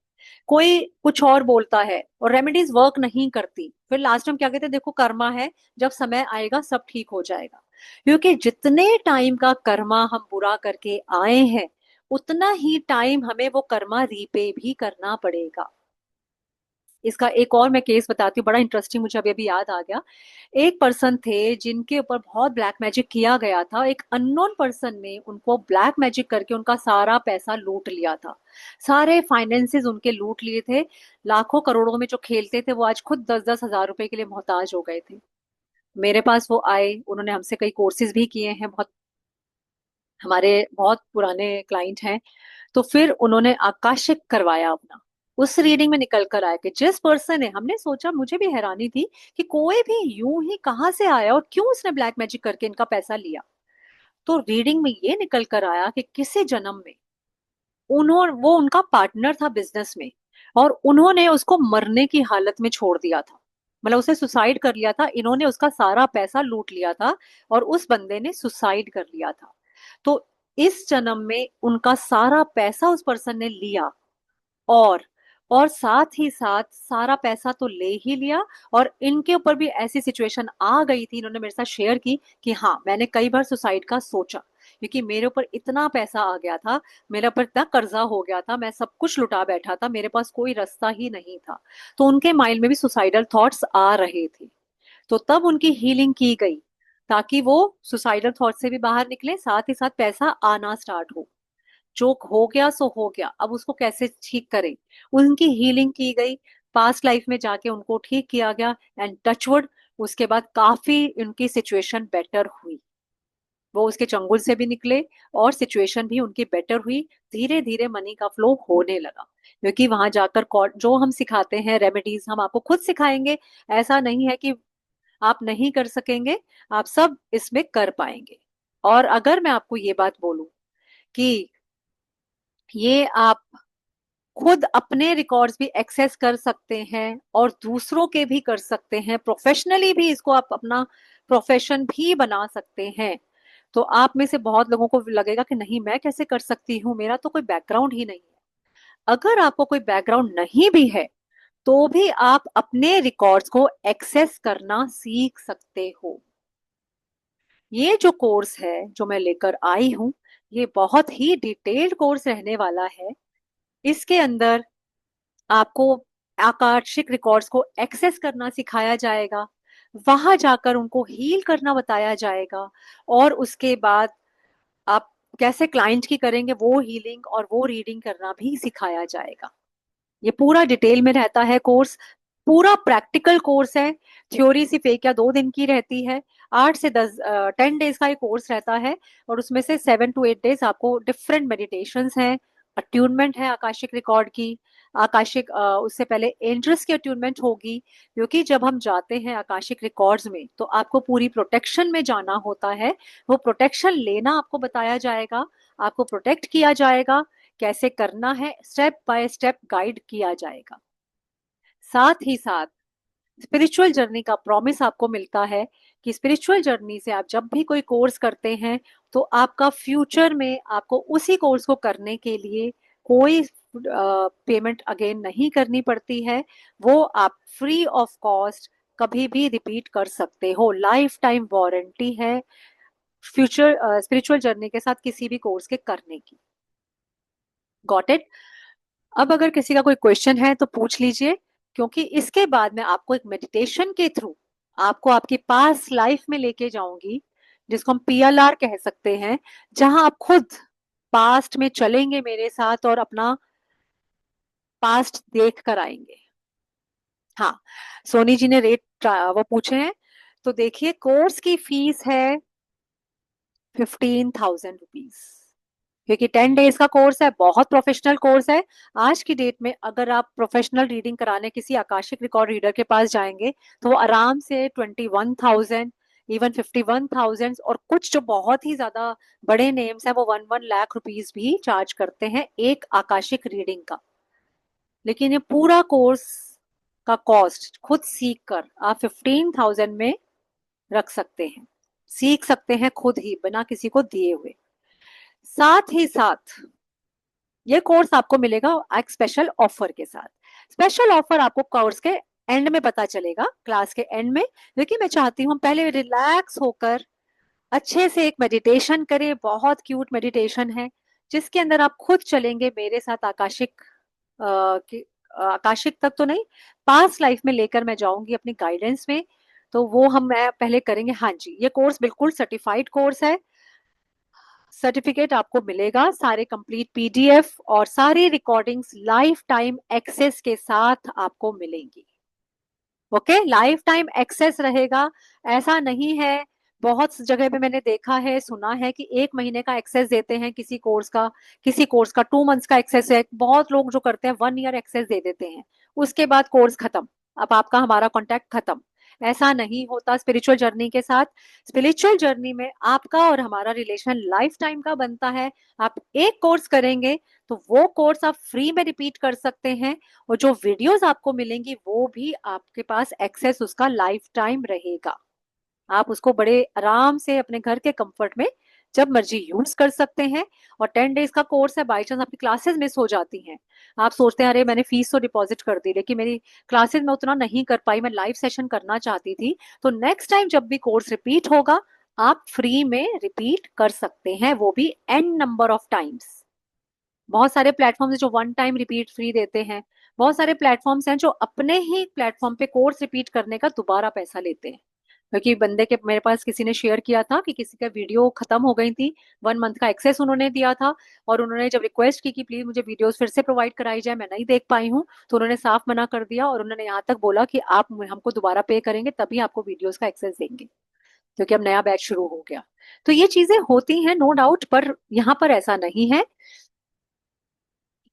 कोई कुछ और बोलता है, और रेमेडीज वर्क नहीं करती. फिर लास्ट में क्या कहते हैं, देखो कर्मा है, जब समय आएगा सब ठीक हो जाएगा. क्योंकि जितने टाइम का कर्मा हम बुरा करके आए हैं, उतना ही टाइम हमें वो कर्मा रीपे भी करना पड़ेगा. इसका एक और मैं केस बताती हूँ, बड़ा इंटरेस्टिंग, मुझे अभी अभी याद आ गया. एक पर्सन थे जिनके ऊपर बहुत ब्लैक मैजिक किया गया था. एक अननोन पर्सन ने उनको ब्लैक मैजिक करके उनका सारा पैसा लूट लिया था. सारे फाइनेंसेस उनके लूट लिए थे. लाखों करोड़ों में जो खेलते थे वो आज खुद 10-10 हजार रुपए के लिए मोहताज हो गए थे. मेरे पास वो आए, उन्होंने हमसे कई कोर्सेज भी किए हैं, बहुत हमारे बहुत पुराने क्लाइंट हैं. तो फिर उन्होंने आकाशिक करवाया अपना. उस रीडिंग में निकल कर आया कि जिस पर्सन ने, हमने सोचा, मुझे भी हैरानी थी कि कोई भी यूं ही कहाँ से आया और क्यों उसने ब्लैक मैजिक करके इनका पैसा लिया. तो रीडिंग में ये निकल कर आया कि किसी जन्म में उन्होंने, वो उनका पार्टनर था बिजनेस में, और उन्होंने उसको मरने की हालत में छोड़ दिया था. मतलब उसे सुसाइड कर लिया था, इन्होंने उसका सारा पैसा लूट लिया था और उस बंदे ने सुसाइड कर लिया था. तो इस जन्म में उनका सारा पैसा उस पर्सन ने लिया, और और साथ ही साथ सारा पैसा तो ले ही लिया, और इनके ऊपर भी ऐसी सिचुएशन आ गई थी, इन्होंने मेरे साथ शेयर की कि हाँ, मैंने कई बार सुसाइड का सोचा, क्योंकि मेरे ऊपर इतना पैसा आ गया था, मेरे ऊपर इतना कर्जा हो गया था, मैं सब कुछ लुटा बैठा था, मेरे पास कोई रास्ता ही नहीं था. तो उनके माइंड में भी सुसाइडल थॉट्स आ रहे थे. तो तब उनकी हीलिंग की गई, ताकि वो सुसाइडल थॉट से भी बाहर निकले, साथ ही साथ पैसा आना स्टार्ट हो. जो हो गया सो हो गया, अब उसको कैसे ठीक करें, उनकी हीलिंग की गई. पास्ट लाइफ में जाके उनको ठीक किया गया, एंड टचवुड उसके बाद काफी उनकी सिचुएशन बेटर हुई. वो उसके चंगुल से भी निकले और सिचुएशन भी उनकी बेटर हुई. धीरे धीरे मनी का फ्लो होने लगा. क्योंकि वहां जाकर जो हम सिखाते हैं रेमेडीज, हम आपको खुद सिखाएंगे. ऐसा नहीं है कि आप नहीं कर सकेंगे, आप सब इसमें कर पाएंगे. और अगर मैं आपको ये बात बोलूं कि ये आप खुद अपने रिकॉर्ड्स भी एक्सेस कर सकते हैं और दूसरों के भी कर सकते हैं, प्रोफेशनली भी इसको आप अपना प्रोफेशन भी बना सकते हैं. तो आप में से बहुत लोगों को लगेगा कि नहीं, मैं कैसे कर सकती हूँ, मेरा तो कोई बैकग्राउंड ही नहीं है. अगर आपको कोई बैकग्राउंड नहीं भी है, तो भी आप अपने रिकॉर्ड्स को एक्सेस करना सीख सकते हो. ये जो कोर्स है जो मैं लेकर आई हूँ, ये बहुत ही डिटेल्ड कोर्स रहने वाला है. इसके अंदर आपको आकाशिक रिकॉर्ड्स को एक्सेस करना सिखाया जाएगा, वहां जाकर उनको हील करना बताया जाएगा, और उसके बाद आप कैसे क्लाइंट की करेंगे वो हीलिंग और वो रीडिंग करना भी सिखाया जाएगा. ये पूरा डिटेल में रहता है कोर्स. पूरा प्रैक्टिकल कोर्स है. थ्योरी सिर्फ 1 या 2 दिन की रहती है. 8 से 10 10 डेज का ये कोर्स रहता है. और उसमें से 7 to 8 डेज आपको डिफरेंट मेडिटेशंस हैं, अट्यूनमेंट है आकाशिक रिकॉर्ड की, आकाशिक उससे पहले एंजल्स की अट्यूनमेंट होगी. क्योंकि जब हम जाते हैं आकाशिक रिकॉर्ड्स में तो आपको पूरी प्रोटेक्शन में जाना होता है. वो प्रोटेक्शन लेना आपको बताया जाएगा, आपको प्रोटेक्ट किया जाएगा, कैसे करना है स्टेप बाय स्टेप गाइड किया जाएगा. साथ ही साथ स्पिरिचुअल जर्नी का प्रॉमिस आपको मिलता है कि स्पिरिचुअल जर्नी से आप जब भी कोई कोर्स करते हैं, तो आपका फ्यूचर में आपको उसी कोर्स को करने के लिए कोई पेमेंट अगेन नहीं करनी पड़ती है. वो आप फ्री ऑफ कॉस्ट कभी भी रिपीट कर सकते हो. लाइफ टाइम वारंटी है फ्यूचर स्पिरिचुअल जर्नी के साथ किसी भी कोर्स के करने की. Got it. अब अगर किसी का कोई क्वेश्चन है तो पूछ लीजिए, क्योंकि इसके बाद मैं आपको एक मेडिटेशन के थ्रू आपको आपकी पास लाइफ में लेके जाऊंगी, जिसको हम पीएलआर कह सकते हैं, जहां आप खुद पास्ट में चलेंगे मेरे साथ और अपना पास्ट देख कर आएंगे. हाँ, सोनी जी ने रेट वो पूछे हैं. तो देखिए, कोर्स की फीस है 15,000 रुपीज. क्योंकि 10 डेज का कोर्स है, बहुत प्रोफेशनल कोर्स है। आज की डेट में अगर आप प्रोफेशनल रीडिंग कराने किसी आकाशिक रिकॉर्ड रीडर के पास जाएंगे तो वो आराम से 21,000, इवन 51,000, और कुछ जो बहुत ही ज्यादा बड़े नेम्स हैं वो 1 1 लाख रुपीज भी चार्ज करते हैं एक आकाशिक रीडिंग का। लेकिन ये पूरा कोर्स का कॉस्ट खुद सीख कर आप 15,000 में रख सकते हैं, सीख सकते हैं खुद ही बिना किसी को दिए हुए। साथ ही साथ ये कोर्स आपको मिलेगा एक स्पेशल ऑफर के साथ। स्पेशल ऑफर आपको कोर्स के एंड में पता चलेगा, क्लास के एंड में। लेकिन मैं चाहती हूँ हम पहले रिलैक्स होकर अच्छे से एक मेडिटेशन करें, बहुत क्यूट मेडिटेशन है जिसके अंदर आप खुद चलेंगे मेरे साथ आकाशिक आकाशिक तक तो नहीं, पास्ट लाइफ में लेकर मैं जाऊंगी अपनी गाइडेंस में। तो वो हम मैं पहले करेंगे। हाँ जी, ये कोर्स बिल्कुल सर्टिफाइड कोर्स है। सर्टिफिकेट आपको मिलेगा, सारे कंप्लीट पीडीएफ और सारी रिकॉर्डिंग्स लाइफ टाइम एक्सेस के साथ आपको मिलेंगी। ओके, लाइफ टाइम एक्सेस रहेगा। ऐसा नहीं है, बहुत जगह पे मैंने देखा है, सुना है कि 1 महीने का एक्सेस देते हैं किसी कोर्स का, किसी कोर्स का 2 मंथ्स का एक्सेस है, बहुत लोग जो करते हैं 1 ईयर एक्सेस दे देते हैं, उसके बाद कोर्स खत्म, अब आपका हमारा कॉन्टैक्ट खत्म। ऐसा नहीं होता स्पिरिचुअल जर्नी के साथ। स्पिरिचुअल जर्नी में आपका और हमारा रिलेशन लाइफ टाइम का बनता है। आप एक कोर्स करेंगे तो वो कोर्स आप फ्री में रिपीट कर सकते हैं, और जो वीडियोस आपको मिलेंगी वो भी आपके पास एक्सेस उसका लाइफ टाइम रहेगा। आप उसको बड़े आराम से अपने घर के कंफर्ट में जब मर्जी यूज कर सकते हैं। और 10 डेज का कोर्स है, बाई चांस आपकी क्लासेस मिस हो जाती हैं, आप सोचते हैं अरे मैंने फीस तो डिपॉजिट कर दी लेकिन मेरी क्लासेस में उतना नहीं कर पाई, मैं लाइव सेशन करना चाहती थी, तो नेक्स्ट टाइम जब भी कोर्स रिपीट होगा आप फ्री में रिपीट कर सकते हैं, वो भी एन नंबर ऑफ टाइम्स। बहुत सारे प्लेटफॉर्म्स हैं जो 1 टाइम रिपीट फ्री देते हैं, बहुत सारे प्लेटफॉर्म्स हैं जो अपने ही प्लेटफॉर्म पे कोर्स रिपीट करने का दोबारा पैसा लेते हैं। क्योंकि बंदे के मेरे पास किसी ने शेयर किया था कि किसी का वीडियो खत्म हो गई थी, 1 मंथ का एक्सेस उन्होंने दिया था, और उन्होंने जब रिक्वेस्ट की कि प्लीज मुझे वीडियोस फिर से प्रोवाइड कराई जाए, मैं नहीं देख पाई हूँ, तो उन्होंने साफ मना कर दिया, और उन्होंने यहाँ तक बोला कि आप हमको दोबारा पे करेंगे तभी आपको वीडियोस का एक्सेस देंगे, क्योंकि अब नया बैच शुरू हो गया। तो ये चीजें होती हैं नो डाउट, पर यहाँ पर ऐसा नहीं है।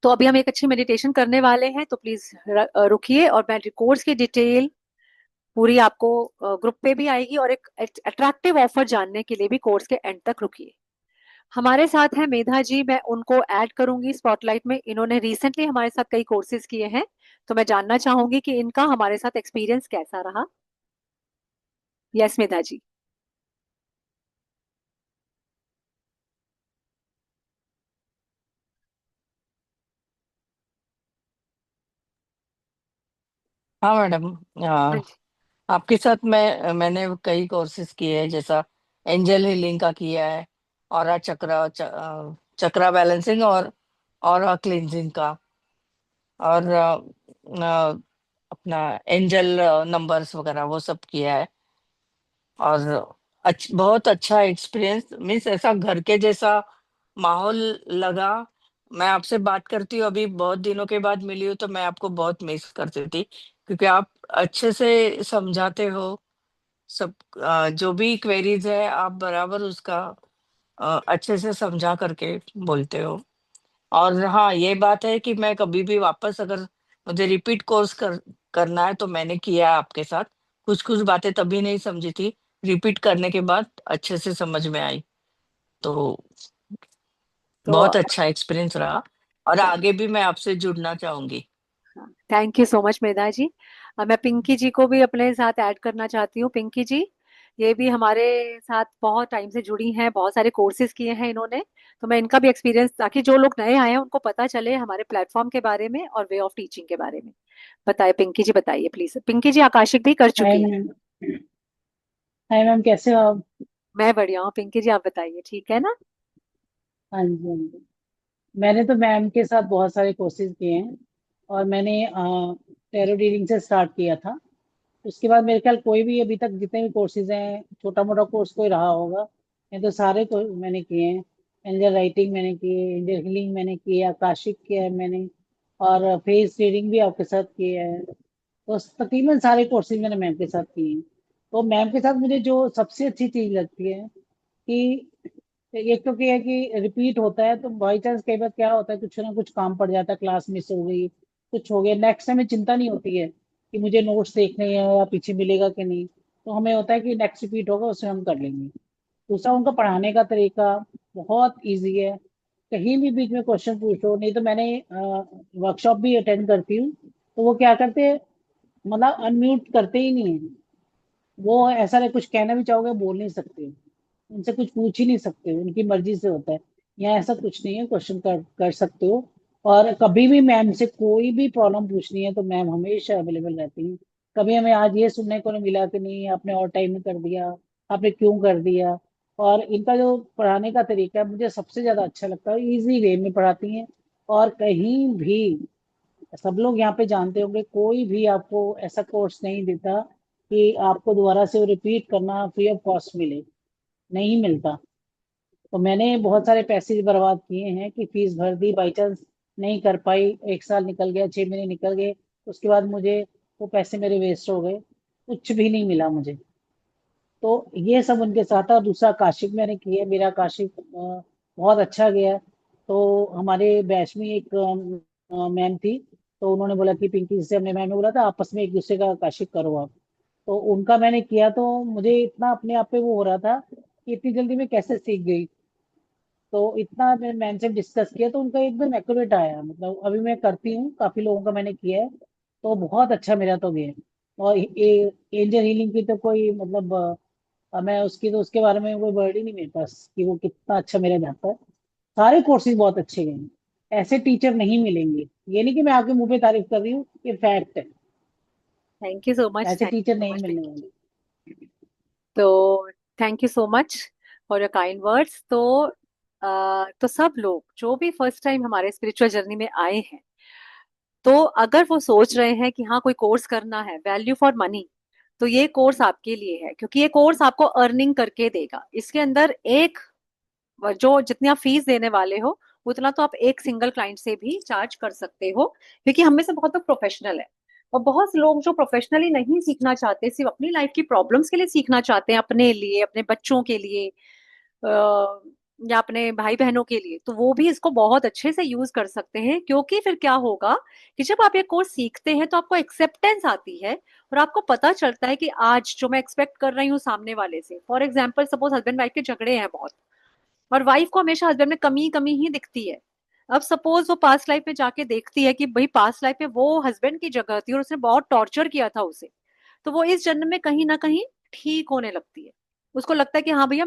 तो अभी हम एक अच्छी मेडिटेशन करने वाले हैं, तो प्लीज रुकिए, और मैं कोर्स की डिटेल पूरी आपको ग्रुप पे भी आएगी, और एक अट्रैक्टिव ऑफर जानने के लिए भी कोर्स के एंड तक रुकिए। हमारे साथ है मेधा जी, मैं उनको ऐड करूंगी स्पॉटलाइट में, इन्होंने रिसेंटली हमारे साथ कई कोर्सेज किए हैं, तो मैं जानना चाहूंगी कि इनका हमारे साथ एक्सपीरियंस कैसा रहा। यस मेधा जी। हाँ मैडम। हाँ आ, जी। आपके साथ मैंने कई कोर्सेज किए हैं, जैसा एंजल हीलिंग का किया है, और चक्रा बैलेंसिंग, और क्लींजिंग का, और अपना एंजल नंबर्स वगैरह वो सब किया है। और बहुत अच्छा एक्सपीरियंस, मीन्स ऐसा घर के जैसा माहौल लगा। मैं आपसे बात करती हूँ, अभी बहुत दिनों के बाद मिली हूँ, तो मैं आपको बहुत मिस करती थी, क्योंकि आप अच्छे से समझाते हो सब। जो भी क्वेरीज है आप बराबर उसका अच्छे से समझा करके बोलते हो। और हाँ, ये बात है कि मैं कभी भी वापस अगर मुझे रिपीट कोर्स करना है, तो मैंने किया है आपके साथ। कुछ कुछ बातें तभी नहीं समझी थी, रिपीट करने के बाद अच्छे से समझ में आई। तो तो बहुत अच्छा एक्सपीरियंस रहा, और आगे भी मैं आपसे जुड़ना चाहूंगी। थैंक यू सो मच मेधा जी। मैं पिंकी जी को भी अपने साथ ऐड करना चाहती हूँ। पिंकी जी, ये भी हमारे साथ बहुत टाइम से जुड़ी हैं, बहुत सारे कोर्सेज किए हैं इन्होंने, तो मैं इनका भी एक्सपीरियंस, ताकि जो लोग नए आए हैं उनको पता चले हमारे प्लेटफॉर्म के बारे में और वे ऑफ टीचिंग के बारे में। बताइए पिंकी जी, बताइए प्लीज। पिंकी जी आकाशिक भी कर हाय चुकी हैं। मैम। हाय मैम, कैसे हो आप? मैं बढ़िया हूँ, पिंकी जी आप बताइए, ठीक है ना। हाँ जी, हाँ जी। मैंने तो मैम के साथ बहुत सारे कोर्सेज किए हैं, और मैंने टैरो रीडिंग से स्टार्ट किया था। उसके बाद मेरे ख्याल कोई भी अभी तक जितने भी कोर्सेज हैं, छोटा मोटा कोर्स कोई रहा होगा, मैं तो सारे को मैंने किए हैं। एंजल राइटिंग मैंने की है, एंजल हीलिंग मैंने की है, आकाशिक किया है मैंने, और फेस रीडिंग भी आपके साथ किया है। तो तकरीबन सारे कोर्सेज मैंने मैम के साथ किए हैं। तो मैम के साथ मुझे जो सबसे अच्छी चीज लगती है कि एक तो क्या है कि रिपीट होता है, तो बाई चांस कई बार क्या होता है, कुछ ना कुछ काम पड़ जाता है, क्लास मिस हो गई, कुछ हो गया, नेक्स्ट टाइम में चिंता नहीं होती है कि मुझे नोट्स देखने हैं या पीछे मिलेगा कि नहीं। तो हमें होता है कि नेक्स्ट रिपीट होगा, उसमें हम कर लेंगे। दूसरा, उनका पढ़ाने का तरीका बहुत इजी है। कहीं भी बीच में क्वेश्चन पूछो, नहीं तो मैंने वर्कशॉप भी अटेंड करती हूँ, तो वो क्या करते हैं, मतलब अनम्यूट करते ही नहीं है। वो ऐसा नहीं, कुछ कहना भी चाहोगे बोल नहीं सकते, उनसे कुछ पूछ ही नहीं सकते, उनकी मर्जी से होता है। यहाँ ऐसा कुछ नहीं है, क्वेश्चन कर सकते हो। और कभी भी मैम से कोई भी प्रॉब्लम पूछनी है तो मैम हमेशा अवेलेबल रहती हैं। कभी हमें आज ये सुनने को नहीं मिला कि नहीं आपने और टाइम में कर दिया, आपने क्यों कर दिया। और इनका जो पढ़ाने का तरीका है मुझे सबसे ज्यादा अच्छा लगता है, इजी वे में पढ़ाती हैं। और कहीं भी, सब लोग यहाँ पे जानते होंगे, कोई भी आपको ऐसा कोर्स नहीं देता कि आपको दोबारा से रिपीट करना फ्री ऑफ कॉस्ट मिले, नहीं मिलता। तो मैंने बहुत सारे पैसे बर्बाद किए हैं कि फीस भर दी, बाई चांस नहीं कर पाई, एक साल निकल गया, 6 महीने निकल गए, उसके बाद मुझे वो पैसे मेरे वेस्ट हो गए, कुछ भी नहीं मिला मुझे। तो ये सब उनके साथ था। दूसरा काशिक मैंने किया, मेरा काशिक बहुत अच्छा गया। तो हमारे बैच में एक मैम थी, तो उन्होंने बोला कि पिंकी से, हमने मैम ने बोला था आपस में एक दूसरे का काशिक करो आप। तो उनका मैंने किया, तो मुझे इतना अपने आप पे वो हो रहा था कि इतनी जल्दी मैं कैसे सीख गई। तो इतना मैंने मैम से डिस्कस किया, तो उनका एकदम एक्यूरेट आया। मतलब अभी मैं करती हूँ, काफी लोगों का मैंने किया है, तो बहुत अच्छा मेरा तो गया। और एंजल हीलिंग की तो कोई मतलब मैं उसकी तो, उसके बारे में कोई वर्ड ही नहीं मेरे पास कि वो कितना अच्छा मेरा जाता है। सारे कोर्सेज बहुत अच्छे गए हैं, ऐसे टीचर नहीं मिलेंगे। ये नहीं कि मैं आपके मुंह पे तारीफ कर रही हूँ, ये फैक्ट है। थैंक यू सो मच, ऐसे थैंक टीचर यू सो नहीं मच मिलने पिंकी वाले। जी। तो thank you so much for your kind words. तो सब लोग जो भी फर्स्ट टाइम हमारे स्पिरिचुअल जर्नी में आए हैं, तो अगर वो सोच रहे हैं कि हाँ कोई कोर्स करना है, वैल्यू फॉर मनी, तो ये कोर्स आपके लिए है, क्योंकि ये कोर्स आपको अर्निंग करके देगा। इसके अंदर एक, जो जितनी आप फीस देने वाले हो उतना तो आप एक सिंगल क्लाइंट से भी चार्ज कर सकते हो, क्योंकि हम में से बहुत लोग प्रोफेशनल है। और बहुत से लोग जो प्रोफेशनली नहीं सीखना चाहते, सिर्फ अपनी लाइफ की प्रॉब्लम्स के लिए सीखना चाहते हैं, अपने लिए, अपने बच्चों के लिए, या अपने भाई बहनों के लिए, तो वो भी इसको बहुत अच्छे से यूज कर सकते हैं। क्योंकि फिर क्या होगा कि जब आप ये कोर्स सीखते हैं तो आपको एक्सेप्टेंस आती है, और आपको पता चलता है कि आज जो मैं एक्सपेक्ट कर रही हूँ सामने वाले से, for example suppose husband wife के झगड़े हैं बहुत, और वाइफ को हमेशा हस्बैंड में कमी कमी ही दिखती है। अब सपोज वो पास्ट लाइफ में जाके देखती है कि भाई पास्ट लाइफ में वो हस्बैंड की जगह थी और उसने बहुत टॉर्चर किया था उसे, तो वो इस जन्म में कहीं ना कहीं ठीक होने लगती है। उसको लगता है कि हाँ भैया,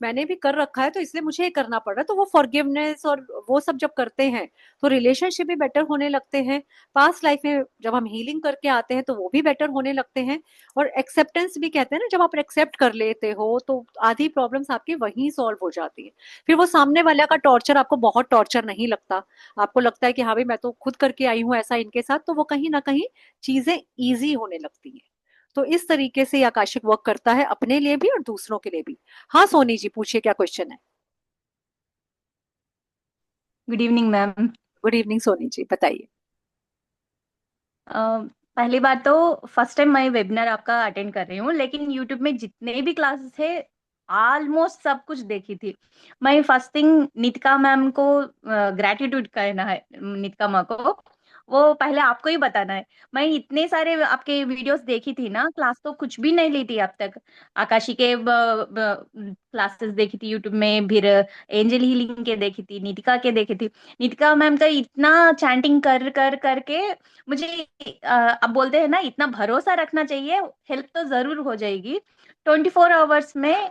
मैंने भी कर रखा है तो इसलिए मुझे ये करना पड़ रहा है। तो वो फॉरगिवनेस और वो सब जब करते हैं तो रिलेशनशिप भी बेटर होने लगते हैं। पास्ट लाइफ में जब हम हीलिंग करके आते हैं तो वो भी बेटर होने लगते हैं। और एक्सेप्टेंस भी कहते हैं ना, जब आप एक्सेप्ट कर लेते हो तो आधी प्रॉब्लम्स आपकी वहीं सॉल्व हो जाती है। फिर वो सामने वाले का टॉर्चर आपको बहुत टॉर्चर नहीं लगता। आपको लगता है कि हाँ भाई, मैं तो खुद करके आई हूँ ऐसा इनके साथ, तो वो कहीं ना कहीं चीजें ईजी होने लगती हैं। तो इस तरीके से ये आकाशिक वर्क करता है, अपने लिए भी और दूसरों के लिए भी। हाँ सोनी जी, पूछिए क्या क्वेश्चन है। Good evening ma'am. Good evening Soni ji, बताइए। पहली बात तो फर्स्ट टाइम मैं वेबिनार आपका अटेंड कर रही हूँ, लेकिन यूट्यूब में जितने भी क्लासेस थे ऑलमोस्ट सब कुछ देखी थी। मैं फर्स्ट थिंग नितिका मैम को ग्रेटिट्यूड कहना है, नितिका मैम को वो पहले आपको ही बताना है। मैं इतने सारे आपके वीडियोस देखी थी ना, क्लास तो कुछ भी नहीं ली थी अब तक। आकाशी के क्लासेस देखी थी यूट्यूब में, फिर एंजल हीलिंग के देखी थी, नितिका के देखी थी। नितिका मैम का इतना चैंटिंग कर कर करके मुझे अब बोलते हैं ना, इतना भरोसा रखना चाहिए, हेल्प तो जरूर हो जाएगी। 24 आवर्स में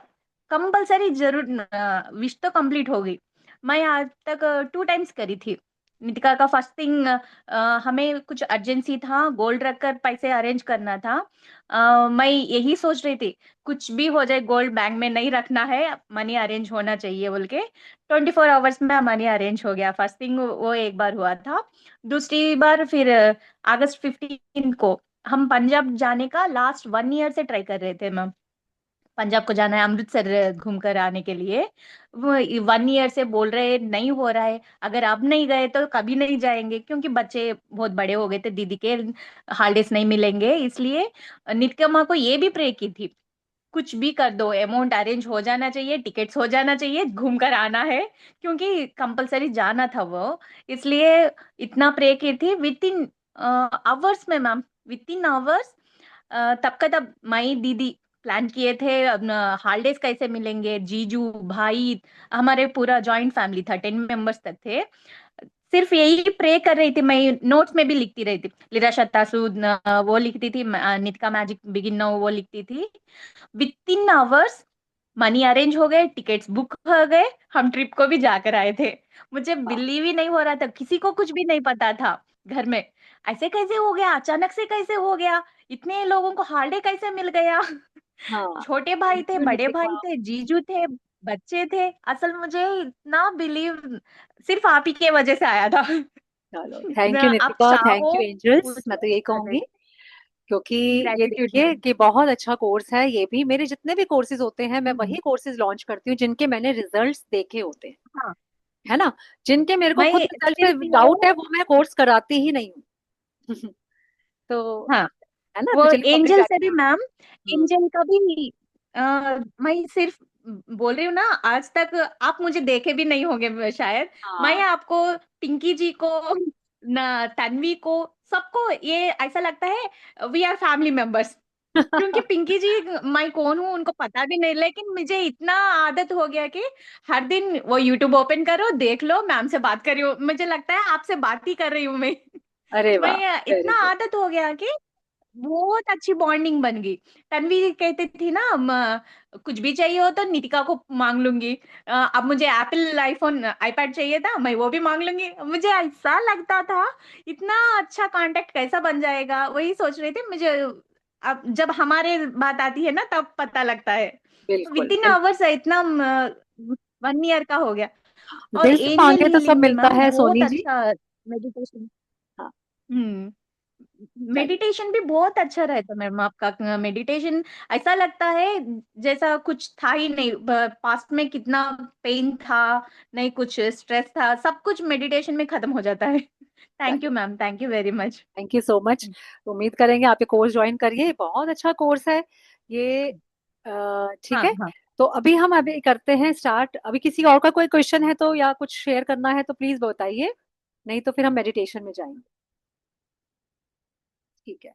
कंपलसरी जरूर विश तो कंप्लीट होगी। मैं आज तक 2 टाइम्स करी थी नितिका का। फर्स्ट थिंग, हमें कुछ अर्जेंसी था, गोल्ड रखकर पैसे अरेंज करना था। मैं यही सोच रही थी कुछ भी हो जाए गोल्ड बैंक में नहीं रखना है, मनी अरेंज होना चाहिए बोल के। 24 आवर्स में मनी अरेंज हो गया। फर्स्ट थिंग वो एक बार हुआ था। दूसरी बार फिर अगस्त 15 को हम पंजाब जाने का लास्ट 1 ईयर से ट्राई कर रहे थे मैम। पंजाब को जाना है, अमृतसर घूम कर आने के लिए। वो 1 ईयर से बोल रहे नहीं हो रहा है, अगर अब नहीं गए तो कभी नहीं जाएंगे, क्योंकि बच्चे बहुत बड़े हो गए थे, दीदी के हॉलीडेज नहीं मिलेंगे, इसलिए नित्य माँ को ये भी प्रे की थी कुछ भी कर दो, अमाउंट अरेंज हो जाना चाहिए, टिकट्स हो जाना चाहिए, घूम कर आना है, क्योंकि कंपलसरी जाना था वो। इसलिए इतना प्रे की थी विद इन आवर्स में मैम, विद इन आवर्स। तब का तब माई दीदी प्लान किए थे हॉलीडेज कैसे मिलेंगे, जीजू भाई, हमारे पूरा जॉइंट फैमिली था, 10 मेंबर्स तक थे। सिर्फ यही प्रे कर रही थी, मैं नोट्स में भी लिखती रही थी, लिरा शतासु वो लिखती थी, नितिका मैजिक बिगिन नाउ वो लिखती थी। With in hours money arrange हो गए, टिकट्स बुक हो गए, हम ट्रिप को भी जाकर आए थे। मुझे बिलीव ही नहीं हो रहा था, किसी को कुछ भी नहीं पता था घर में, ऐसे कैसे हो गया, अचानक से कैसे हो गया, इतने लोगों को हॉलिडे कैसे मिल गया। हाँ। छोटे भाई थे, बिल्कुल बड़े भाई नितिका। थे, जीजू थे, बच्चे थे। असल मुझे इतना बिलीव सिर्फ आप ही के वजह से आया था। चलो, थैंक यू आप नितिका, थैंक चाहो यू एंजल्स, मैं पूछो, तो यही कहूंगी, बताइए। क्योंकि ये ग्रेटिट्यूड देखिए मैम। कि बहुत अच्छा कोर्स है ये भी। मेरे जितने भी कोर्सेज होते हैं मैं वही हम्म, कोर्सेज लॉन्च करती हूँ जिनके मैंने रिजल्ट्स देखे होते हैं, हाँ। है ना। जिनके मेरे को खुद मैं रिजल्ट पे सिर्फ ये, डाउट है वो मैं कोर्स कराती ही नहीं हूँ। तो हाँ, है ना, वो तो चलिए पब्लिक एंजल से भी एग्जाम। मैम, हम्म। एंजल का भी मैं सिर्फ बोल रही हूँ ना, आज तक आप मुझे देखे भी नहीं होंगे शायद। मैं हाँ। आपको, पिंकी जी को, न तन्वी को, सबको ये ऐसा लगता है वी आर फैमिली मेंबर्स, क्योंकि पिंकी जी मैं कौन हूँ उनको पता भी नहीं, लेकिन मुझे इतना आदत हो गया कि हर दिन वो यूट्यूब ओपन करो, देख लो, मैम से बात कर रही हूँ, मुझे लगता है आपसे बात ही कर रही हूँ मैं। अरे वाह, मैं वेरी इतना गुड। आदत हो गया कि बहुत अच्छी बॉन्डिंग बन गई। तन्वी कहती थी ना, कुछ भी चाहिए हो तो नितिका को मांग लूंगी, अब मुझे एप्पल आईफोन आईपैड चाहिए था, मैं वो भी मांग लूंगी। मुझे ऐसा लगता था इतना अच्छा कांटेक्ट कैसा बन जाएगा, वही सोच रही थी मुझे। अब जब हमारे बात आती है ना तब पता लगता है। विद बिल्कुल इन बिल्कुल। आवर्स इतना 1 ईयर का हो गया। और दिल से एंजल मांगे तो सब हीलिंग भी मिलता मैम है बहुत सोनी जी। अच्छा मेडिटेशन। हाँ। हम्म, चलिए। मेडिटेशन भी बहुत अच्छा रहता है मैम आपका मेडिटेशन। ऐसा लगता है जैसा कुछ था ही नहीं, पास्ट में कितना पेन था, नहीं कुछ स्ट्रेस था, सब कुछ मेडिटेशन में खत्म हो जाता है। थैंक यू चलिए, ma'am, thank you very much. Thank you so much. उम्मीद करेंगे आप ये कोर्स ज्वाइन करिए, बहुत अच्छा कोर्स है ये। ठीक हाँ है। हाँ। तो अभी करते हैं स्टार्ट। अभी किसी और का कोई क्वेश्चन है तो या कुछ शेयर करना है तो प्लीज बताइए, नहीं तो फिर हम मेडिटेशन में जाएंगे। ठीक है।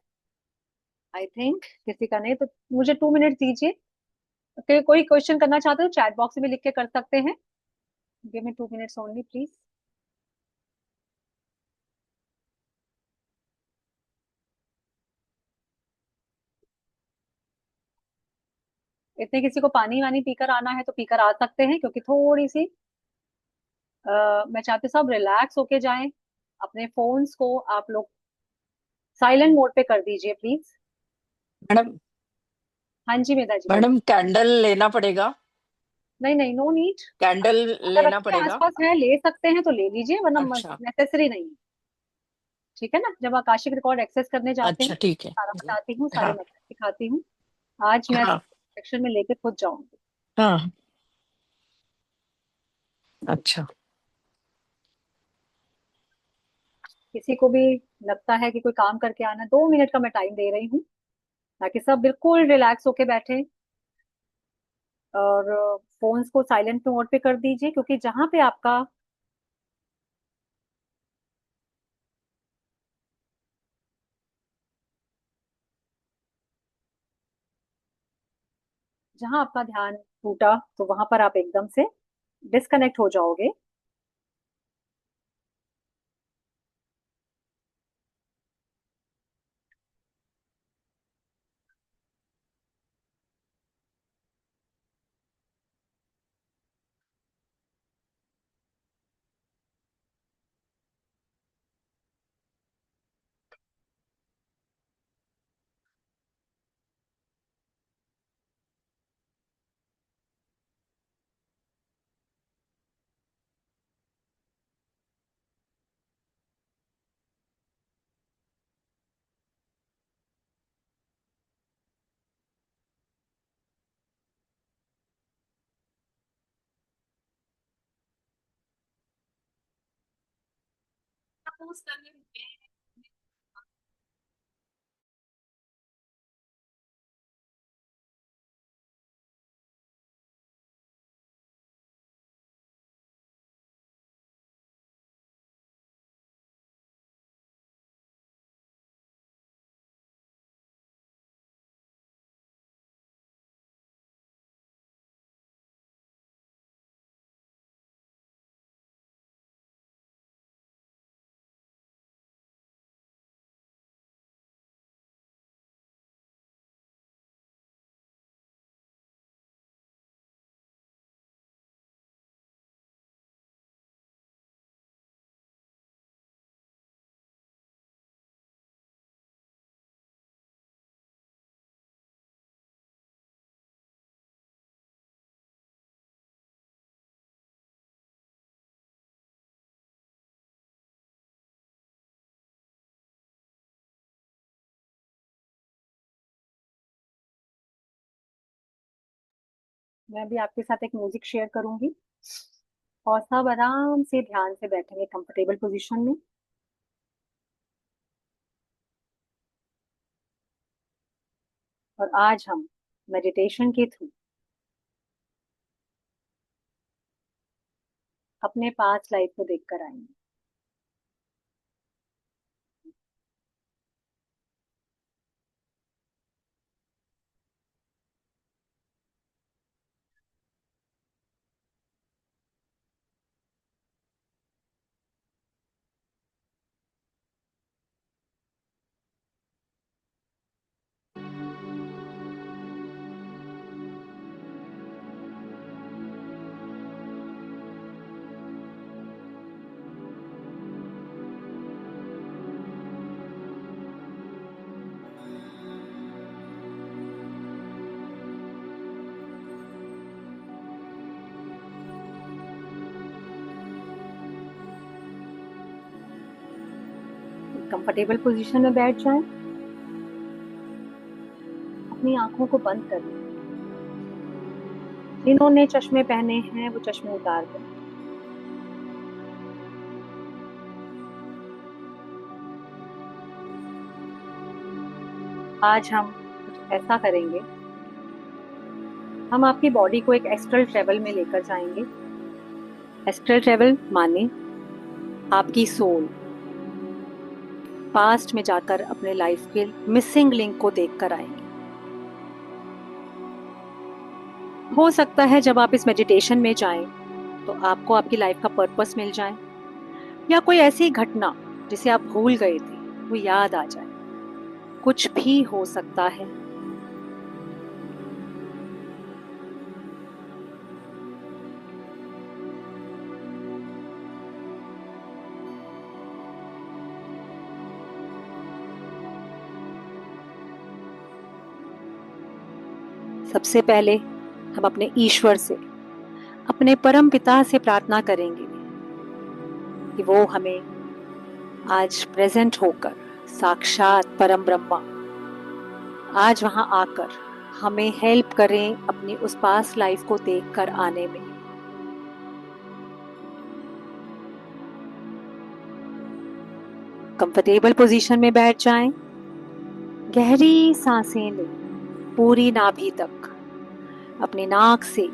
आई थिंक किसी का नहीं, तो मुझे 2 मिनट दीजिए। कोई क्वेश्चन करना चाहते हो चैट बॉक्स में लिख के कर सकते हैं। Give me 2 minutes only please. इतने किसी को पानी वानी पीकर आना है तो पीकर आ सकते हैं, क्योंकि थोड़ी सी मैं चाहती हूँ सब रिलैक्स होके जाएं। अपने फोन्स को आप लोग साइलेंट मोड पे कर दीजिए प्लीज। मैडम, हाँ जी मेधा जी बोलिए। मैडम कैंडल लेना पड़ेगा, नहीं नहीं, नो नीड। कैंडल अगर लेना आपके पड़ेगा। आसपास है ले सकते हैं तो ले लीजिए, वरना अच्छा। नेसेसरी नहीं है। ठीक है ना, जब आकाशिक रिकॉर्ड एक्सेस करने जाते हैं अच्छा ठीक है। सारा बताती हूँ, सारे हाँ मेथड सिखाती हूँ। आज मैं हाँ सेक्शन में लेके खुद जाऊंगी। हाँ। अच्छा। किसी को भी लगता है कि कोई काम करके आना, 2 मिनट का मैं टाइम दे रही हूँ, ताकि सब बिल्कुल रिलैक्स होके बैठे। और फोन्स को साइलेंट मोड पे कर दीजिए, क्योंकि जहां आपका ध्यान टूटा तो वहां पर आप एकदम से डिस्कनेक्ट हो जाओगे। मैं भी आपके साथ एक म्यूजिक शेयर करूंगी और सब आराम से ध्यान से बैठेंगे कंफर्टेबल पोजीशन में। और आज हम मेडिटेशन के थ्रू अपने पास्ट लाइफ को देखकर आएंगे। कंफर्टेबल पोजीशन में बैठ जाएं। अपनी आंखों को बंद कर लें। जिन्होंने चश्मे पहने हैं वो चश्मे उतार दें। आज हम कुछ ऐसा करेंगे, हम आपकी बॉडी को एक एस्ट्रल ट्रेवल में लेकर जाएंगे। एस्ट्रल ट्रेवल माने आपकी सोल पास्ट में जाकर अपने लाइफ के मिसिंग लिंक को देखकर आएंगे। हो सकता है जब आप इस मेडिटेशन में जाएं तो आपको आपकी लाइफ का पर्पस मिल जाए, या कोई ऐसी घटना जिसे आप भूल गए थे वो याद आ जाए। कुछ भी हो सकता है। सबसे पहले हम अपने ईश्वर से, अपने परम पिता से प्रार्थना करेंगे कि वो हमें आज प्रेजेंट होकर साक्षात परम ब्रह्मा आज वहां आकर हमें हेल्प करें अपनी उस पास्ट लाइफ को देखकर आने में। कंफर्टेबल पोजीशन में बैठ जाएं। गहरी सांसें लें पूरी नाभि तक। अपनी नाक से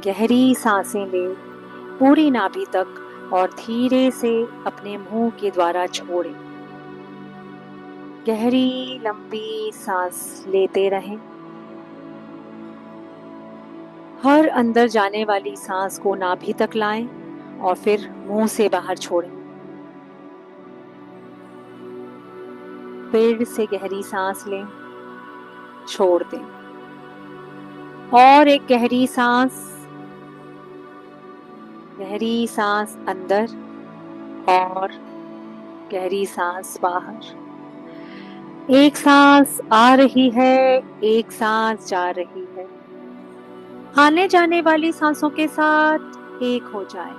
गहरी सांसें लें पूरी नाभि तक और धीरे से अपने मुंह के द्वारा छोड़ें। गहरी लंबी सांस लेते रहें। हर अंदर जाने वाली सांस को नाभि तक लाएं और फिर मुंह से बाहर छोड़ें। फिर से गहरी सांस लें, छोड़ दें और एक गहरी सांस अंदर और गहरी सांस बाहर। एक सांस आ रही है, एक सांस जा रही है। आने जाने वाली सांसों के साथ एक हो जाए।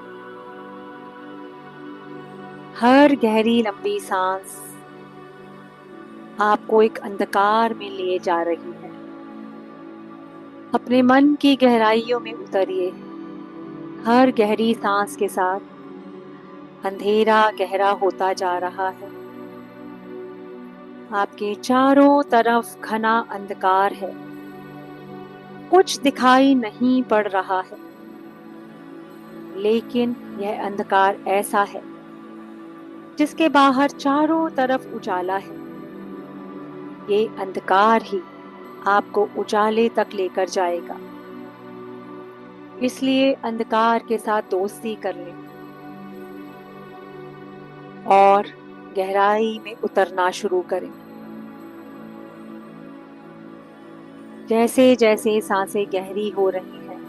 हर गहरी लंबी सांस आपको एक अंधकार में ले जा रही है। अपने मन की गहराइयों में उतरिए। हर गहरी सांस के साथ अंधेरा गहरा होता जा रहा है। आपके चारों तरफ घना अंधकार है। कुछ दिखाई नहीं पड़ रहा है, लेकिन यह अंधकार ऐसा है जिसके बाहर चारों तरफ उजाला है। ये अंधकार ही आपको उजाले तक लेकर जाएगा। इसलिए अंधकार के साथ दोस्ती कर लें और गहराई में उतरना शुरू करें। जैसे जैसे सांसें गहरी हो रही हैं,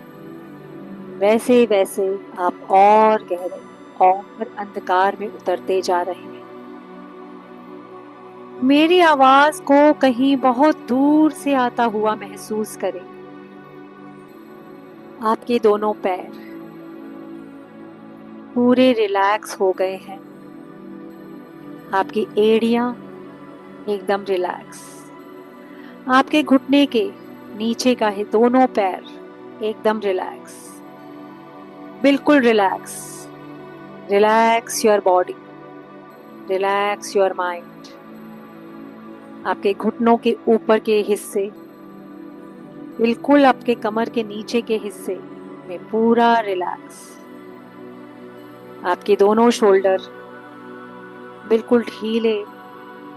वैसे वैसे आप और गहरे और अंधकार में उतरते जा रहे हैं। मेरी आवाज को कहीं बहुत दूर से आता हुआ महसूस करें। आपके दोनों पैर पूरे रिलैक्स हो गए हैं। आपकी एड़ियां एकदम रिलैक्स। आपके घुटने के नीचे का है दोनों पैर एकदम रिलैक्स, बिल्कुल relax. Relax your body, relax your mind. आपके घुटनों के ऊपर के हिस्से, बिल्कुल आपके कमर के नीचे के हिस्से में पूरा रिलैक्स। आपके दोनों शोल्डर बिल्कुल ढीले,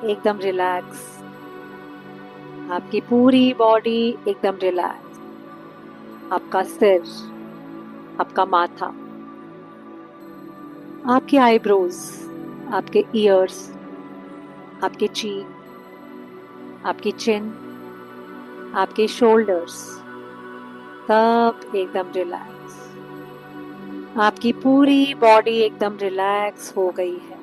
एकदम रिलैक्स। आपकी पूरी बॉडी एकदम रिलैक्स। आपका सिर, आपका माथा, आपके आईब्रोज, आपके ईयर्स, आपके चीक, आपकी चिन, आपके शोल्डर्स, सब एकदम रिलैक्स। आपकी पूरी बॉडी एकदम रिलैक्स हो गई है।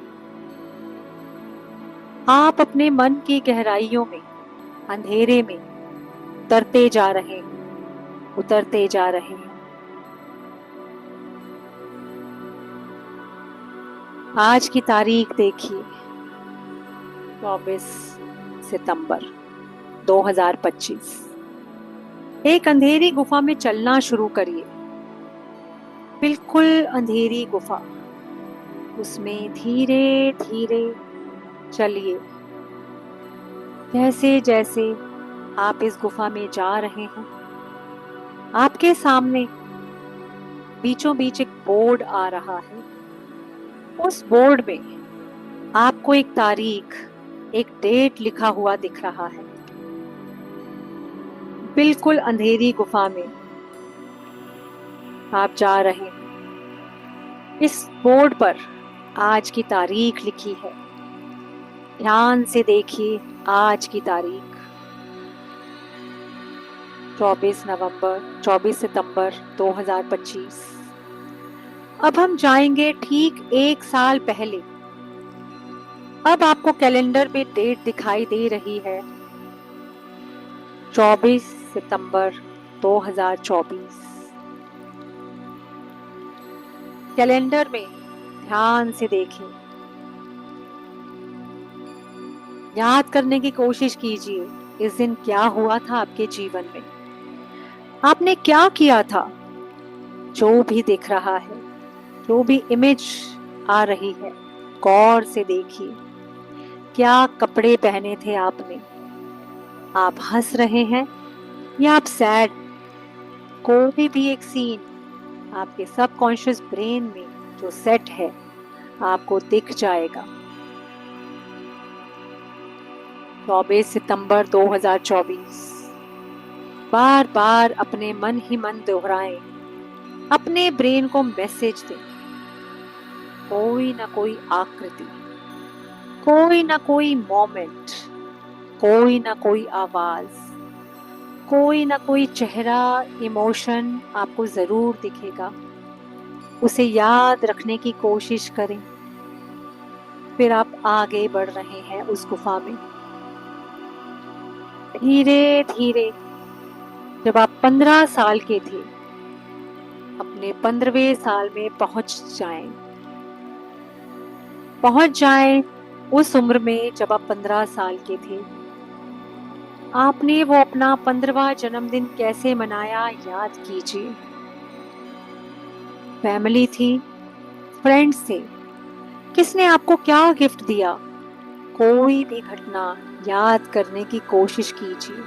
आप अपने मन की गहराइयों में, अंधेरे में उतरते जा रहे हैं, उतरते जा रहे हैं। आज की तारीख देखिए, 24 सितंबर 2025। एक अंधेरी गुफा में चलना शुरू करिए, बिल्कुल अंधेरी गुफा। उसमें धीरे धीरे चलिए। जैसे जैसे आप इस गुफा में जा रहे हैं, आपके सामने बीचों बीच एक बोर्ड आ रहा है। उस बोर्ड में आपको एक तारीख, एक डेट लिखा हुआ दिख रहा है। बिल्कुल अंधेरी गुफा में आप जा रहे हैं। इस बोर्ड पर आज की तारीख लिखी है। ध्यान से देखिए आज की तारीख, 24 सितंबर 2025। अब हम जाएंगे ठीक 1 साल पहले। अब आपको कैलेंडर में डेट दिखाई दे रही है, 24 सितंबर 2024। कैलेंडर में ध्यान से देखें, याद करने की कोशिश कीजिए इस दिन क्या हुआ था आपके जीवन में, आपने क्या किया था। जो भी दिख रहा है, जो भी इमेज आ रही है, गौर से देखिए। क्या कपड़े पहने थे आपने, आप हंस रहे हैं या आप सैड। कोई भी एक सीन आपके सबकॉन्शियस ब्रेन में जो सेट है आपको दिख जाएगा। 24 सितंबर 2024। बार बार अपने मन ही मन दोहराएं, अपने ब्रेन को मैसेज दें। कोई ना कोई आकृति, कोई ना कोई मोमेंट, कोई ना कोई आवाज, कोई ना कोई चेहरा, इमोशन आपको जरूर दिखेगा। उसे याद रखने की कोशिश करें। फिर आप आगे बढ़ रहे हैं उस गुफा में। धीरे धीरे जब आप 15 साल के थे, अपने 15वें साल में पहुंच जाएं उस उम्र में जब आप 15 साल के थे। आपने वो अपना 15वां जन्मदिन कैसे मनाया, याद कीजिए। फैमिली थी, फ्रेंड्स थे, किसने आपको क्या गिफ्ट दिया, कोई भी घटना याद करने की कोशिश कीजिए।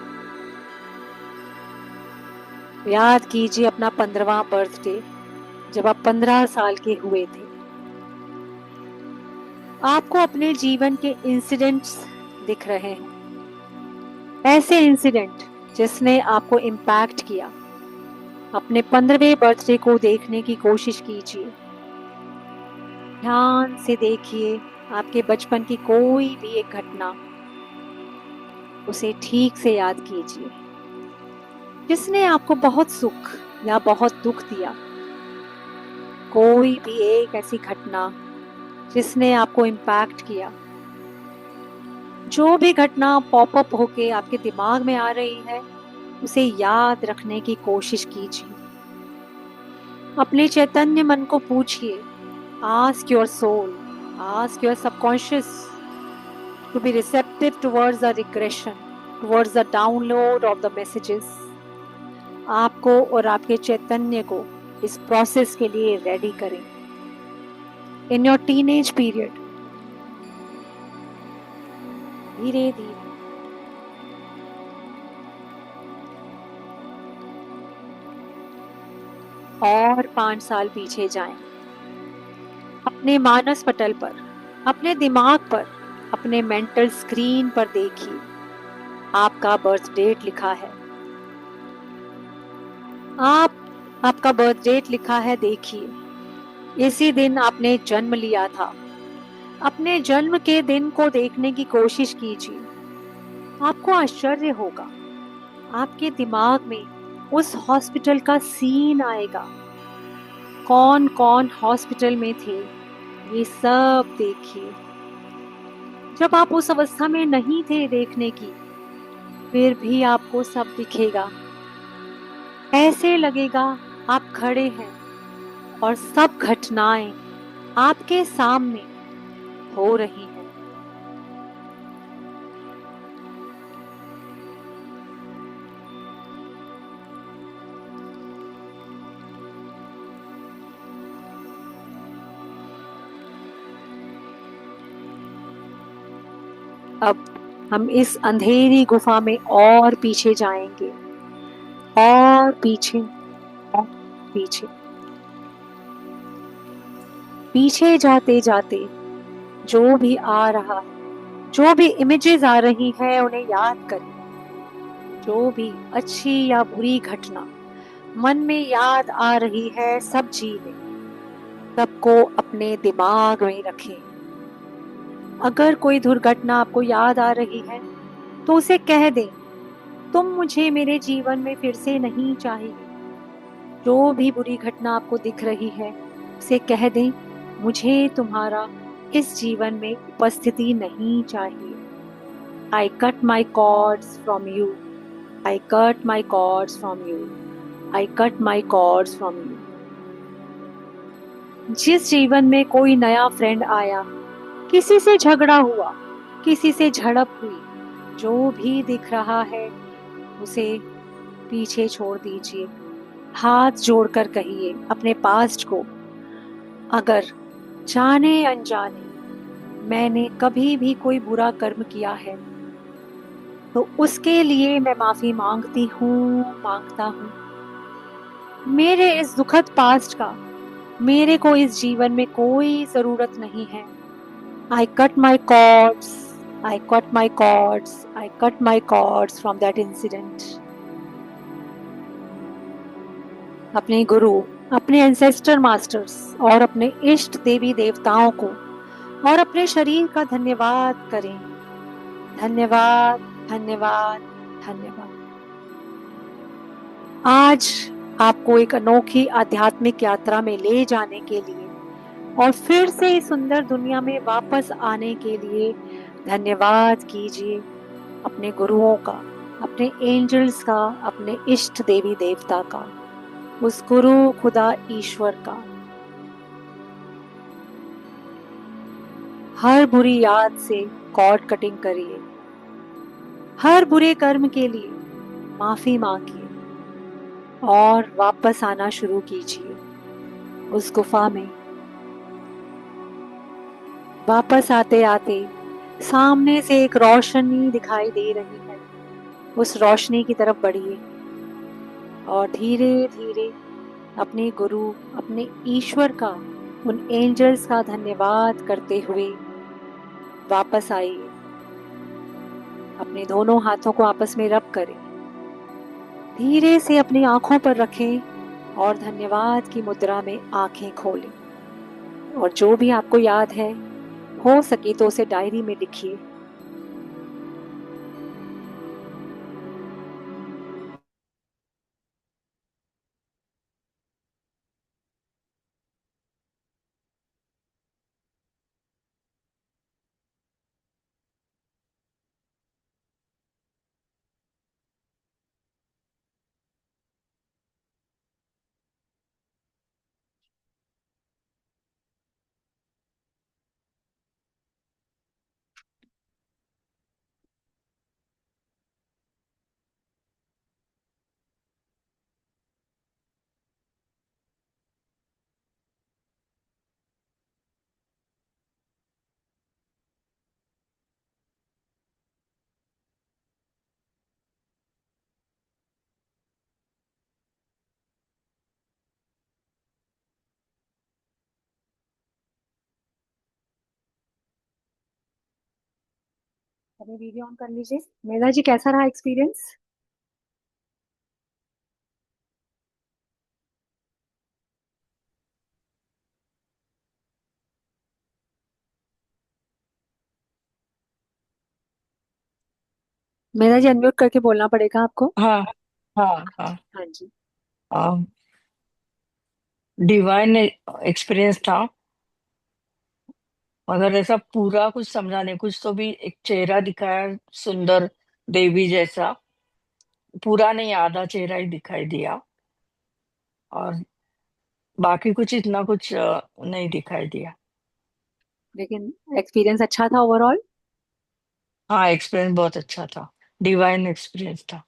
याद कीजिए अपना 15वां बर्थडे जब आप 15 साल के हुए थे। आपको अपने जीवन के इंसिडेंट्स दिख रहे हैं, ऐसे इंसिडेंट जिसने आपको इम्पैक्ट किया। अपने 15वें बर्थडे को देखने की कोशिश कीजिए। ध्यान से देखिए आपके बचपन की कोई भी एक घटना, उसे ठीक से याद कीजिए जिसने आपको बहुत सुख या बहुत दुख दिया। कोई भी एक ऐसी घटना जिसने आपको इम्पैक्ट किया। जो भी घटना पॉपअप होके आपके दिमाग में आ रही है, उसे याद रखने की कोशिश कीजिए। अपने चैतन्य मन को पूछिए, ask your soul, ask your subconscious to be receptive towards the regression, towards the download of the messages. आपको और आपके चैतन्य को इस प्रोसेस के लिए रेडी करें। इन योर टीनेज पीरियड धीरे धीरे और 5 साल पीछे जाएं। अपने मानस पटल पर, अपने दिमाग पर, अपने मेंटल स्क्रीन पर देखिए, आपका बर्थ डेट लिखा है। आपका बर्थ डेट लिखा है, देखिए। इसी दिन आपने जन्म लिया था। अपने जन्म के दिन को देखने की कोशिश कीजिए। आपको आश्चर्य होगा, आपके दिमाग में उस हॉस्पिटल का सीन आएगा। कौन कौन हॉस्पिटल में थे, ये सब देखिए। जब आप उस अवस्था में नहीं थे देखने की, फिर भी आपको सब दिखेगा। ऐसे लगेगा आप खड़े हैं और सब घटनाएं आपके सामने हो रही हैं। अब हम इस अंधेरी गुफा में और पीछे जाएंगे, और पीछे, और पीछे। पीछे जाते जाते जो भी आ रहा है, जो भी इमेजेस आ रही हैं, उन्हें याद करें। जो भी अच्छी या बुरी घटना मन में याद आ रही है, सब जी लें। सबको अपने दिमाग में रखें। अगर कोई दुर्घटना आपको याद आ रही है, तो उसे कह दें, तुम मुझे मेरे जीवन में फिर से नहीं चाहिए। जो भी बुरी घटना आपको दिख रही है, उसे कह दें, मुझे तुम्हारा इस जीवन में उपस्थिति नहीं चाहिए। I cut my cords from you. I cut my cords from you. I cut my cords from you. जिस जीवन में कोई नया फ्रेंड आया, किसी से झगड़ा हुआ, किसी से झड़प हुई, जो भी दिख रहा है उसे पीछे छोड़ दीजिए। हाथ जोड़कर कहिए अपने पास्ट को, अगर जाने अनजाने मैंने कभी भी कोई बुरा कर्म किया है, तो उसके लिए मैं माफी मांगती हूँ, मांगता हूँ। मेरे इस दुखद पास्ट का मेरे को इस जीवन में कोई जरूरत नहीं है। I cut my cords, I cut my cords, I cut my cords from that incident. अपने गुरु, अपने एंसेस्टर मास्टर्स और अपने इष्ट देवी देवताओं को और अपने शरीर का धन्यवाद करें। धन्यवाद, धन्यवाद, धन्यवाद। आज आपको एक अनोखी आध्यात्मिक यात्रा में ले जाने के लिए और फिर से इस सुंदर दुनिया में वापस आने के लिए धन्यवाद कीजिए अपने गुरुओं का, अपने एंजल्स का, अपने इष्ट देवी देवता का, उस गुरु खुदा ईश्वर का। हर बुरी याद से कॉर्ड कटिंग करिए। हर बुरे कर्म के लिए माफी मांगिए और वापस आना शुरू कीजिए उस गुफा में। वापस आते आते सामने से एक रोशनी दिखाई दे रही है। उस रोशनी की तरफ बढ़िए और धीरे धीरे अपने गुरु, अपने ईश्वर का, उन एंजल्स का धन्यवाद करते हुए वापस आइए। अपने दोनों हाथों को आपस में रब करें, धीरे से अपनी आंखों पर रखें और धन्यवाद की मुद्रा में आंखें खोलें। और जो भी आपको याद है, हो सके तो उसे डायरी में लिखिए। अभी वीडियो ऑन कर लीजिए। मेधा जी कैसा रहा एक्सपीरियंस? मेधा जी अनम्यूट करके बोलना पड़ेगा आपको। हाँ हाँ हाँ। हाँ जी। डिवाइन एक्सपीरियंस था, मगर ऐसा पूरा कुछ समझा नहीं। कुछ तो भी एक चेहरा दिखाया सुंदर देवी जैसा, पूरा नहीं, आधा चेहरा ही दिखाई दिया, और बाकी कुछ इतना कुछ नहीं दिखाई दिया। लेकिन एक्सपीरियंस अच्छा था ओवरऑल। हाँ, एक्सपीरियंस बहुत अच्छा था, डिवाइन एक्सपीरियंस था।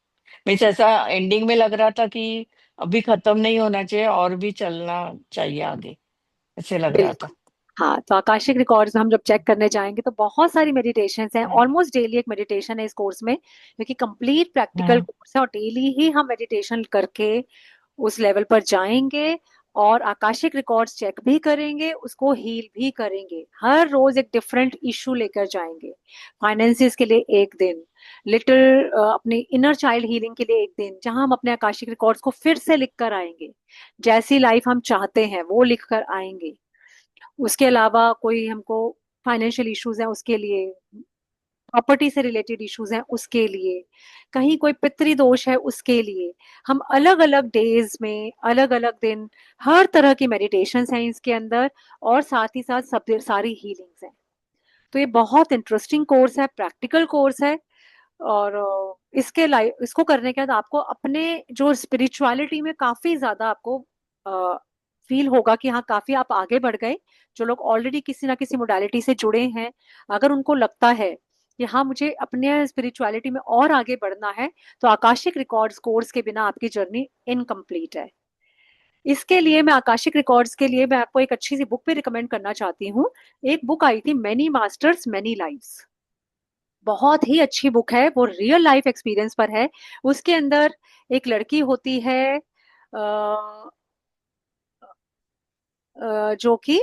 मीन्स ऐसा एंडिंग में लग रहा था कि अभी खत्म नहीं होना चाहिए, और भी चलना चाहिए आगे, ऐसे लग रहा था। बिल्कुल। हाँ, तो आकाशिक रिकॉर्ड्स हम जब चेक करने जाएंगे तो बहुत सारी मेडिटेशंस हैं। हाँ ऑलमोस्ट डेली एक मेडिटेशन है इस कोर्स में, क्योंकि कंप्लीट प्रैक्टिकल हाँ कोर्स है और डेली ही हम मेडिटेशन करके उस लेवल पर जाएंगे और आकाशिक रिकॉर्ड्स चेक भी करेंगे, उसको हील भी करेंगे। हर रोज एक डिफरेंट इशू लेकर जाएंगे। फाइनेंसिस के लिए एक दिन, लिटिल अपने इनर चाइल्ड हीलिंग के लिए एक दिन, जहां हम अपने आकाशिक रिकॉर्ड्स को फिर से लिख कर आएंगे। जैसी लाइफ हम चाहते हैं वो लिख कर आएंगे। उसके अलावा कोई हमको फाइनेंशियल इश्यूज है उसके लिए, प्रॉपर्टी से रिलेटेड इश्यूज हैं उसके लिए, कहीं कोई पितृ दोष है उसके लिए, हम अलग अलग डेज में अलग अलग दिन हर तरह की मेडिटेशंस हैं इसके अंदर, और साथ ही साथ सब सारी हीलिंग्स हैं। तो ये बहुत इंटरेस्टिंग कोर्स है, प्रैक्टिकल कोर्स है। और इसके लाइफ इसको करने के बाद आपको अपने जो स्पिरिचुअलिटी में काफी ज्यादा आपको फील होगा कि हाँ काफी आप आगे बढ़ गए। जो लोग ऑलरेडी किसी ना किसी मोडालिटी से जुड़े हैं, अगर उनको लगता है कि हाँ मुझे अपने स्पिरिचुअलिटी में और आगे बढ़ना है, तो आकाशिक रिकॉर्ड्स कोर्स के बिना आपकी जर्नी इनकम्प्लीट है। इसके लिए मैं आकाशिक रिकॉर्ड्स के लिए मैं आपको एक अच्छी सी बुक भी रिकमेंड करना चाहती हूँ। एक बुक आई थी, मैनी मास्टर्स मैनी लाइव्स। बहुत ही अच्छी बुक है, वो रियल लाइफ एक्सपीरियंस पर है। उसके अंदर एक लड़की होती है जो कि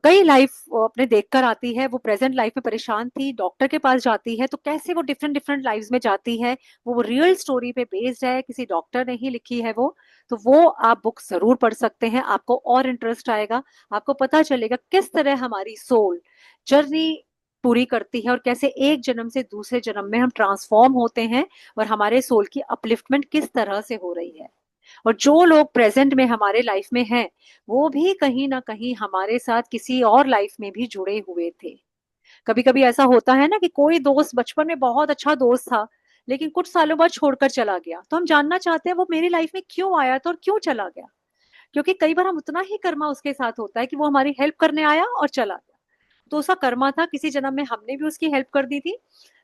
कई लाइफ अपने देख कर आती है। वो प्रेजेंट लाइफ में परेशान थी, डॉक्टर के पास जाती है, तो कैसे वो डिफरेंट डिफरेंट लाइफ्स में जाती है, वो रियल स्टोरी पे बेस्ड है, किसी डॉक्टर ने ही लिखी है वो। तो वो आप बुक जरूर पढ़ सकते हैं, आपको और इंटरेस्ट आएगा। आपको पता चलेगा किस तरह हमारी सोल जर्नी पूरी करती है और कैसे एक जन्म से दूसरे जन्म में हम ट्रांसफॉर्म होते हैं, और हमारे सोल की अपलिफ्टमेंट किस तरह से हो रही है। और जो लोग प्रेजेंट में हमारे लाइफ में हैं, वो भी कहीं ना कहीं हमारे साथ किसी और लाइफ में भी जुड़े हुए थे। कभी कभी ऐसा होता है ना कि कोई दोस्त बचपन में बहुत अच्छा दोस्त था, लेकिन कुछ सालों बाद छोड़कर चला गया, तो हम जानना चाहते हैं वो मेरी लाइफ में क्यों आया था और क्यों चला गया। क्योंकि कई बार हम उतना ही कर्मा उसके साथ होता है कि वो हमारी हेल्प करने आया और चला गया। तो उसका कर्मा था, किसी जन्म में हमने भी उसकी हेल्प कर दी थी,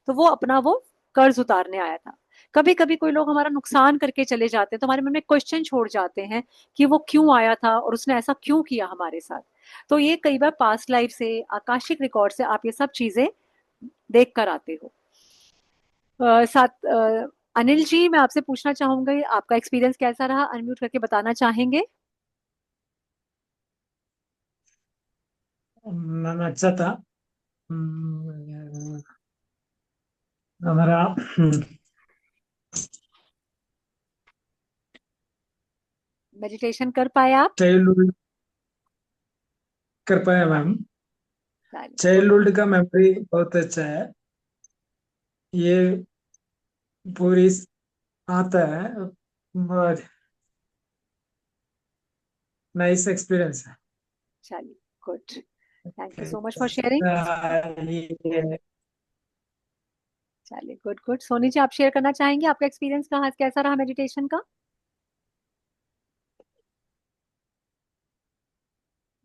तो वो अपना वो कर्ज उतारने आया था। कभी कभी कोई लोग हमारा नुकसान करके चले जाते हैं, तो हमारे मन में क्वेश्चन छोड़ जाते हैं कि वो क्यों आया था और उसने ऐसा क्यों किया हमारे साथ। तो ये कई बार पास्ट लाइफ से, आकाशिक रिकॉर्ड से आप ये सब चीजें देख कर आते हो। साथ अनिल जी, मैं आपसे पूछना चाहूंगी आपका एक्सपीरियंस कैसा रहा, अनम्यूट करके बताना चाहेंगे? मैम अच्छा था। हम्म, हमारा मेडिटेशन कर पाए आप? चाइल्डहुड कर पाया मैम। चलिए, गुड। चाइल्डहुड का मेमोरी बहुत अच्छा है। ये पूरी आता है, बहुत नाइस एक्सपीरियंस है। चलिए, good. Thank you so much for sharing. ये चलिए, गुड गुड। सोनी जी, आप शेयर करना चाहेंगे आपका एक्सपीरियंस कहाँ कैसा रहा मेडिटेशन का?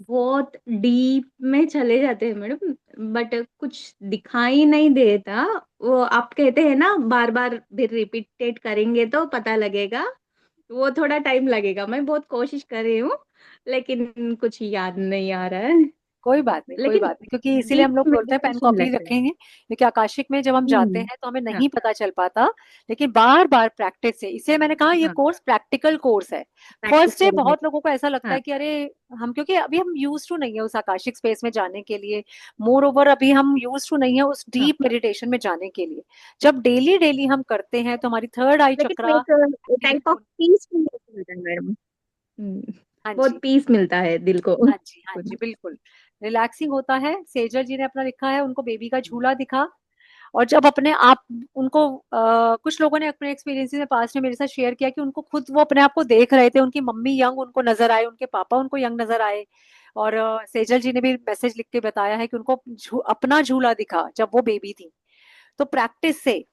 बहुत डीप में चले जाते हैं मैडम, बट कुछ दिखाई नहीं देता। वो आप कहते हैं ना, बार बार भी रिपीटेड करेंगे तो पता लगेगा। वो थोड़ा टाइम लगेगा, मैं बहुत कोशिश कर रही हूँ, लेकिन कुछ याद नहीं आ रहा है। कोई बात नहीं, कोई लेकिन बात नहीं, क्योंकि इसीलिए हम डीप लोग बोलते हैं पेन मेडिटेशन कॉपी लग रहा है। रखेंगे, क्योंकि आकाशिक में जब हम जाते हम्म। हैं तो हमें हाँ नहीं पता चल पाता। लेकिन बार बार प्रैक्टिस से, इसे मैंने कहा ये हाँ, कोर्स प्रैक्टिकल कोर्स है। प्रैक्टिस फर्स्ट डे करेंगे। बहुत लोगों को ऐसा लगता हाँ है कि अरे हम, क्योंकि अभी हम यूज टू नहीं है उस आकाशिक स्पेस में जाने के लिए। मोर ओवर अभी हम यूज टू नहीं है उस हाँ, डीप मेडिटेशन में जाने के लिए। जब डेली डेली हम करते हैं तो हमारी थर्ड आई लेकिन चक्रा एक टाइप एक्टिवेट ऑफ होने। पीस मिलता है मैडम। हम्म, हाँ बहुत जी, पीस मिलता है दिल को। हाँ जी, हाँ जी, बिल्कुल रिलैक्सिंग होता है। सेजल जी ने अपना लिखा है, उनको बेबी का झूला दिखा। और जब अपने आप उनको कुछ लोगों ने अपने एक्सपीरियंसेस में पास्ट में मेरे साथ शेयर किया कि उनको खुद वो अपने आप को देख रहे थे, उनकी मम्मी यंग उनको नजर आए, उनके पापा उनको यंग नजर आए। और सेजल जी ने भी मैसेज लिख के बताया है कि उनको अपना झूला दिखा जब वो बेबी थी। तो प्रैक्टिस से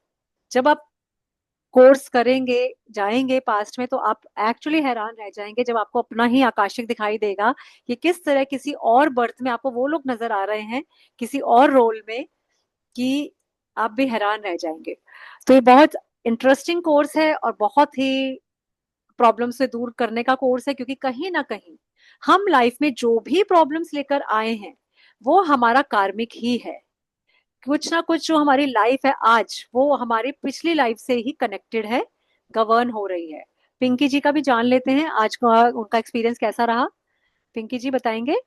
जब आप कोर्स करेंगे, जाएंगे पास्ट में, तो आप एक्चुअली हैरान रह जाएंगे जब आपको अपना ही आकाशिक दिखाई देगा कि किस तरह किसी और बर्थ में आपको वो लोग नजर आ रहे हैं, किसी और रोल में, कि आप भी हैरान रह जाएंगे। तो ये बहुत इंटरेस्टिंग कोर्स है और बहुत ही प्रॉब्लम से दूर करने का कोर्स है, क्योंकि कहीं ना कहीं हम लाइफ में जो भी प्रॉब्लम्स लेकर आए हैं वो हमारा कार्मिक ही है। कुछ ना कुछ जो हमारी लाइफ है आज, वो हमारी पिछली लाइफ से ही कनेक्टेड है, गवर्न हो रही है। पिंकी जी का भी जान लेते हैं आज का उनका एक्सपीरियंस कैसा रहा। पिंकी जी बताएंगे।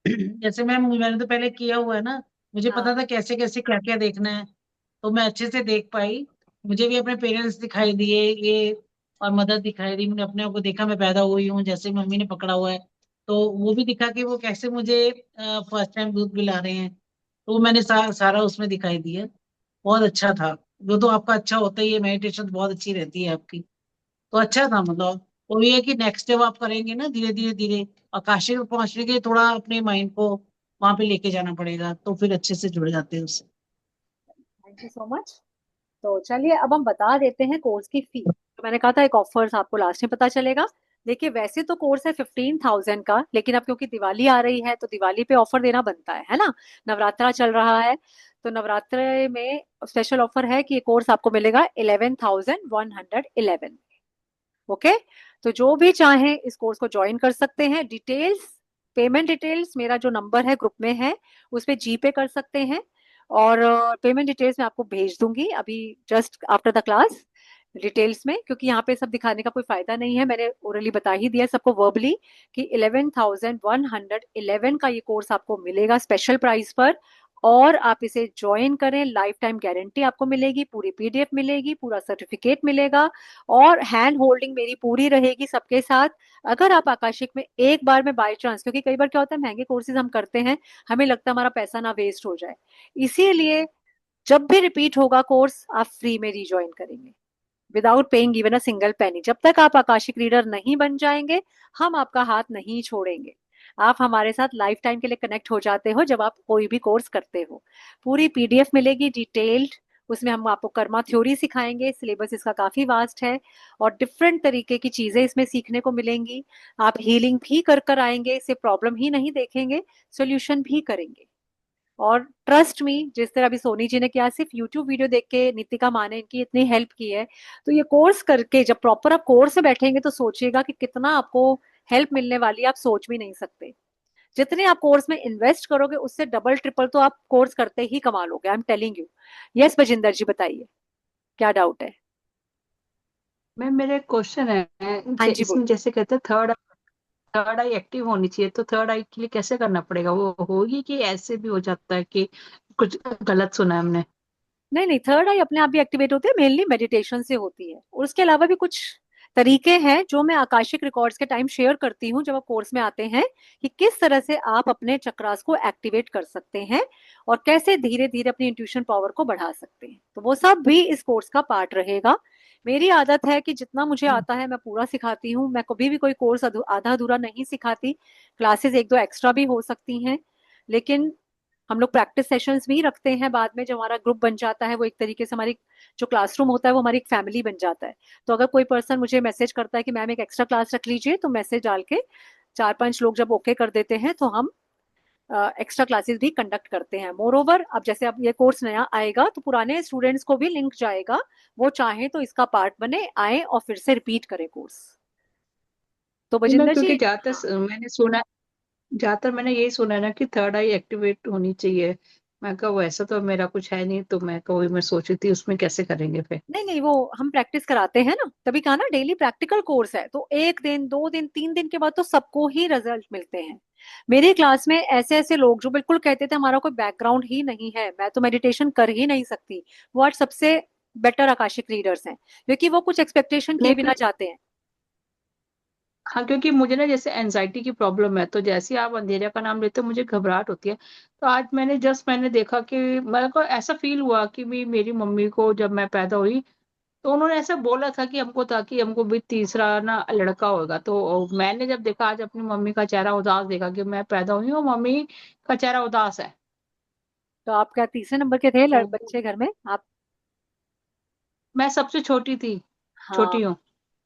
जैसे मैम मैंने तो पहले किया हुआ है ना, मुझे हाँ, पता था कैसे कैसे क्या क्या देखना है, तो मैं अच्छे से देख पाई। मुझे भी अपने पेरेंट्स दिखाई दिए ये, और मदर दिखाई दी। मैंने अपने आप को देखा, मैं पैदा हुई हूँ जैसे मम्मी ने पकड़ा हुआ है, तो वो भी दिखा कि वो कैसे मुझे फर्स्ट टाइम दूध पिला रहे हैं। तो वो मैंने सारा उसमें दिखाई दिया। बहुत अच्छा था। वो तो आपका अच्छा होता ही है, मेडिटेशन बहुत अच्छी रहती है आपकी। तो अच्छा था मतलब। वो ये है कि नेक्स्ट जब आप करेंगे ना धीरे धीरे धीरे, आकाशीय में पहुंचने के लिए थोड़ा अपने माइंड को वहां पे लेके जाना पड़ेगा, तो फिर अच्छे से जुड़ जाते हैं उससे। Thank you so much. तो चलिए अब हम बता देते हैं कोर्स की फी। तो मैंने कहा था एक ऑफर आपको लास्ट में पता चलेगा। देखिए वैसे तो कोर्स है 15,000 का, लेकिन अब क्योंकि दिवाली आ रही है तो दिवाली पे ऑफर देना बनता है ना। नवरात्रा चल रहा है, तो नवरात्रे में स्पेशल ऑफर है कि ये कोर्स आपको मिलेगा 11,111। ओके। तो जो भी चाहें इस कोर्स को ज्वाइन कर सकते हैं। डिटेल्स, पेमेंट डिटेल्स मेरा जो नंबर है ग्रुप में है, उस पे जीपे कर सकते हैं। और पेमेंट डिटेल्स मैं आपको भेज दूंगी अभी just after the class, details में, क्योंकि यहाँ पे सब दिखाने का कोई फायदा नहीं है। मैंने ओरली बता ही दिया सबको वर्बली कि 11,111 का ये कोर्स आपको मिलेगा स्पेशल प्राइस पर। और आप इसे ज्वाइन करें, लाइफ टाइम गारंटी आपको मिलेगी, पूरी पीडीएफ मिलेगी, पूरा सर्टिफिकेट मिलेगा, और हैंड होल्डिंग मेरी पूरी रहेगी सबके साथ। अगर आप आकाशिक में एक बार में बाय चांस, क्योंकि कई बार क्या होता है महंगे कोर्सेज हम करते हैं, हमें लगता है हमारा पैसा ना वेस्ट हो जाए, इसीलिए जब भी रिपीट होगा कोर्स आप फ्री में रिज्वाइन करेंगे without paying even a single penny. जब तक आप आकाशिक रीडर नहीं बन जाएंगे हम आपका हाथ नहीं छोड़ेंगे। आप हमारे साथ लाइफ टाइम के लिए कनेक्ट हो जाते हो जब आप कोई भी कोर्स करते हो। पूरी पीडीएफ मिलेगी डिटेल्ड, उसमें हम आपको कर्मा थ्योरी सिखाएंगे, सिलेबस इसका काफी वास्ट है, और डिफरेंट तरीके की चीजें इसमें सीखने को मिलेंगी। आप हीलिंग भी कर कर आएंगे, सिर्फ प्रॉब्लम ही नहीं देखेंगे, सोल्यूशन भी करेंगे। और ट्रस्ट मी, जिस तरह अभी सोनी जी ने किया, सिर्फ यूट्यूब वीडियो देख के नितिका माँ ने इनकी इतनी हेल्प की है, तो ये कोर्स करके जब प्रॉपर आप कोर्स में बैठेंगे तो सोचिएगा कि कितना आपको हेल्प मिलने वाली है, आप सोच भी नहीं सकते। जितने आप कोर्स में इन्वेस्ट करोगे उससे डबल ट्रिपल तो आप कोर्स करते ही कमा लोगे, I am telling you. Yes Bajinder ji बताइए, क्या डाउट है। मैम मेरा एक क्वेश्चन है, हाँ जी इसमें बोलिए। जैसे कहते हैं थर्ड आई एक्टिव होनी चाहिए, तो थर्ड आई के लिए कैसे करना पड़ेगा? वो होगी कि ऐसे भी हो जाता है कि कुछ गलत सुना है हमने? नहीं नहीं, थर्ड आई अपने आप भी एक्टिवेट होती है, मेनली मेडिटेशन से होती है, और उसके अलावा भी कुछ तरीके हैं जो मैं आकाशिक रिकॉर्ड्स के टाइम शेयर करती हूँ जब आप कोर्स में आते हैं, कि किस तरह से आप अपने चक्रास को एक्टिवेट कर सकते हैं और कैसे धीरे धीरे अपनी इंट्यूशन पावर को बढ़ा सकते हैं। तो वो सब भी इस कोर्स का पार्ट रहेगा। मेरी आदत है कि जितना मुझे आता है मैं पूरा सिखाती हूँ, मैं कभी भी कोई कोर्स आधा अधूरा नहीं सिखाती। क्लासेस एक दो एक्स्ट्रा भी हो सकती हैं, लेकिन हम लोग प्रैक्टिस सेशंस भी रखते हैं बाद में। जो हमारा ग्रुप बन जाता है वो एक तरीके से हमारी, जो क्लासरूम होता है वो हमारी एक फैमिली बन जाता है। तो अगर कोई पर्सन मुझे मैसेज करता है कि मैम एक एक्स्ट्रा क्लास रख लीजिए, तो मैसेज डाल के चार पांच लोग जब ओके कर देते हैं तो हम एक्स्ट्रा क्लासेस भी कंडक्ट करते हैं। मोर ओवर अब जैसे अब ये कोर्स नया आएगा तो पुराने स्टूडेंट्स को भी लिंक जाएगा, वो चाहें तो इसका पार्ट बने, आए और फिर से रिपीट करें कोर्स। तो नहीं, मैं बजिंदर जी, क्योंकि ज्यादातर मैंने यही सुना है ना कि थर्ड आई एक्टिवेट होनी चाहिए। मैं कहा वैसा तो मेरा कुछ है नहीं, तो मैं कहा वही मैं सोच रही थी उसमें कैसे करेंगे फिर। नहीं नहीं, वो हम प्रैक्टिस कराते हैं ना, तभी कहा ना डेली प्रैक्टिकल कोर्स है, तो 1 दिन 2 दिन 3 दिन के बाद तो सबको ही रिजल्ट मिलते हैं। मेरी क्लास में ऐसे ऐसे लोग जो बिल्कुल कहते थे हमारा कोई बैकग्राउंड ही नहीं है, मैं तो मेडिटेशन कर ही नहीं सकती, वो आज सबसे बेटर आकाशिक रीडर्स हैं, क्योंकि वो कुछ एक्सपेक्टेशन किए नहीं बिना जाते हैं। हाँ, क्योंकि मुझे ना जैसे एनजाइटी की प्रॉब्लम है, तो जैसे ही आप अंधेरे का नाम लेते हो मुझे घबराहट होती है। तो आज मैंने देखा कि मेरे को ऐसा फील हुआ कि भी मेरी मम्मी को जब मैं पैदा हुई तो उन्होंने ऐसा बोला था कि हमको, ताकि हमको भी तीसरा ना लड़का होगा। तो मैंने जब देखा आज अपनी मम्मी का चेहरा उदास देखा कि मैं पैदा हुई हूँ मम्मी का चेहरा उदास है। तो आप क्या तीसरे नंबर के थे तो बच्चे घर में आप? मैं सबसे छोटी थी, हाँ, छोटी हूँ।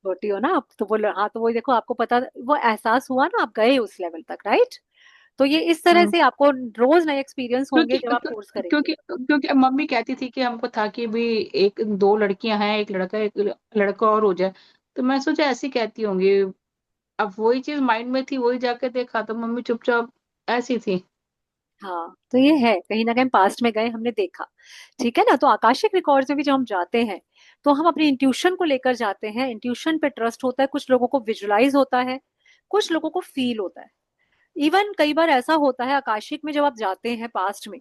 छोटी हो ना आप, तो वो हाँ, तो वही देखो, आपको पता, वो एहसास हुआ ना, आप गए उस लेवल तक, राइट? तो ये इस तरह हम्म। से आपको रोज नए एक्सपीरियंस होंगे क्योंकि जब आप कोर्स करेंगे। क्योंकि मम्मी कहती थी कि हमको था कि भी एक दो लड़कियां हैं, एक लड़का, एक लड़का और हो जाए। तो मैं सोचा ऐसी कहती होंगी। अब वही चीज माइंड में थी, वही जाके देखा तो मम्मी चुपचाप ऐसी थी। हाँ, तो ये है, कहीं ना कहीं पास्ट में गए, हमने देखा। ठीक है ना, तो आकाशिक रिकॉर्ड्स में भी जब हम जाते हैं तो हम अपनी इंट्यूशन को लेकर जाते हैं, इंट्यूशन पे ट्रस्ट होता है, कुछ लोगों को विजुलाइज होता है, कुछ लोगों को फील होता है। इवन कई बार ऐसा होता है आकाशिक में, जब आप जाते हैं पास्ट में,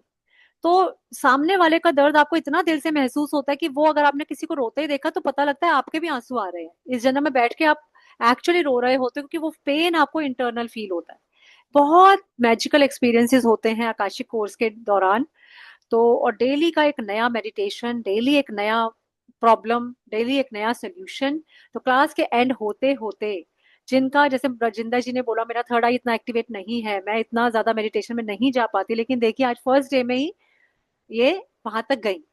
तो सामने वाले का दर्द आपको इतना दिल से महसूस होता है कि वो, अगर आपने किसी को रोते ही देखा तो पता लगता है आपके भी आंसू आ रहे हैं, इस जन्म में बैठ के आप एक्चुअली रो रहे होते हो, क्योंकि वो पेन आपको इंटरनल फील होता है। बहुत मैजिकल एक्सपीरियंसेस होते हैं आकाशिक कोर्स के दौरान। तो और डेली का एक नया मेडिटेशन, डेली एक नया प्रॉब्लम, डेली एक नया सोल्यूशन। तो क्लास के एंड होते होते, जिनका जैसे ब्रजिंदर जी ने बोला मेरा थर्ड आई इतना एक्टिवेट नहीं है, मैं इतना ज्यादा मेडिटेशन में नहीं जा पाती, लेकिन देखिए आज फर्स्ट डे में ही ये वहां तक गई।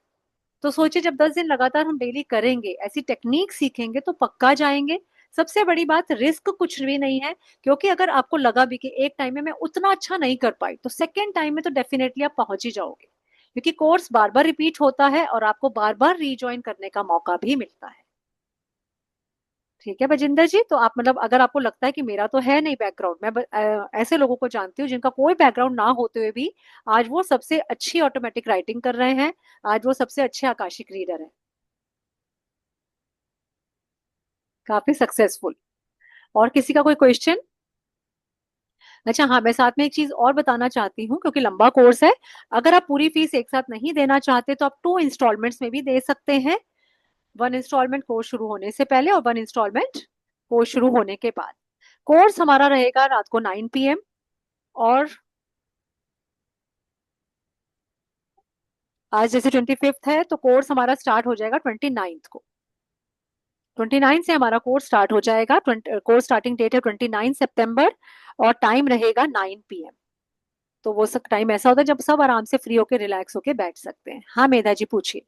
तो सोचिए जब 10 दिन लगातार हम डेली करेंगे, ऐसी टेक्निक सीखेंगे, तो पक्का जाएंगे। सबसे बड़ी बात, रिस्क कुछ भी नहीं है, क्योंकि अगर आपको लगा भी कि एक टाइम में मैं उतना अच्छा नहीं कर पाई, तो सेकेंड टाइम में तो डेफिनेटली आप पहुंच ही जाओगे, क्योंकि कोर्स बार बार रिपीट होता है और आपको बार बार रीज्वाइन करने का मौका भी मिलता है। ठीक है बजिंदर जी, तो आप मतलब अगर आपको लगता है कि मेरा तो है नहीं बैकग्राउंड, मैं ऐसे लोगों को जानती हूँ जिनका कोई बैकग्राउंड ना होते हुए भी आज वो सबसे अच्छी ऑटोमेटिक राइटिंग कर रहे हैं, आज वो सबसे अच्छे आकाशिक रीडर हैं, काफी सक्सेसफुल। और किसी का कोई क्वेश्चन? अच्छा हाँ, मैं साथ में एक चीज और बताना चाहती हूँ, क्योंकि लंबा कोर्स है, अगर आप पूरी फीस एक साथ नहीं देना चाहते तो आप 2 इंस्टॉलमेंट्स में भी दे सकते हैं। 1 इंस्टॉलमेंट कोर्स शुरू होने से पहले और 1 इंस्टॉलमेंट कोर्स शुरू होने के बाद। कोर्स हमारा रहेगा रात को 9 PM, और आज जैसे 25th है, तो कोर्स हमारा स्टार्ट हो जाएगा 29th को। 29 से हमारा कोर्स स्टार्ट हो जाएगा, कोर्स स्टार्टिंग डेट है 29 सितंबर, और टाइम रहेगा 9 PM। तो वो सब टाइम ऐसा होता है जब सब आराम से फ्री होके रिलैक्स होके बैठ सकते हैं। हाँ मेधा जी पूछिए।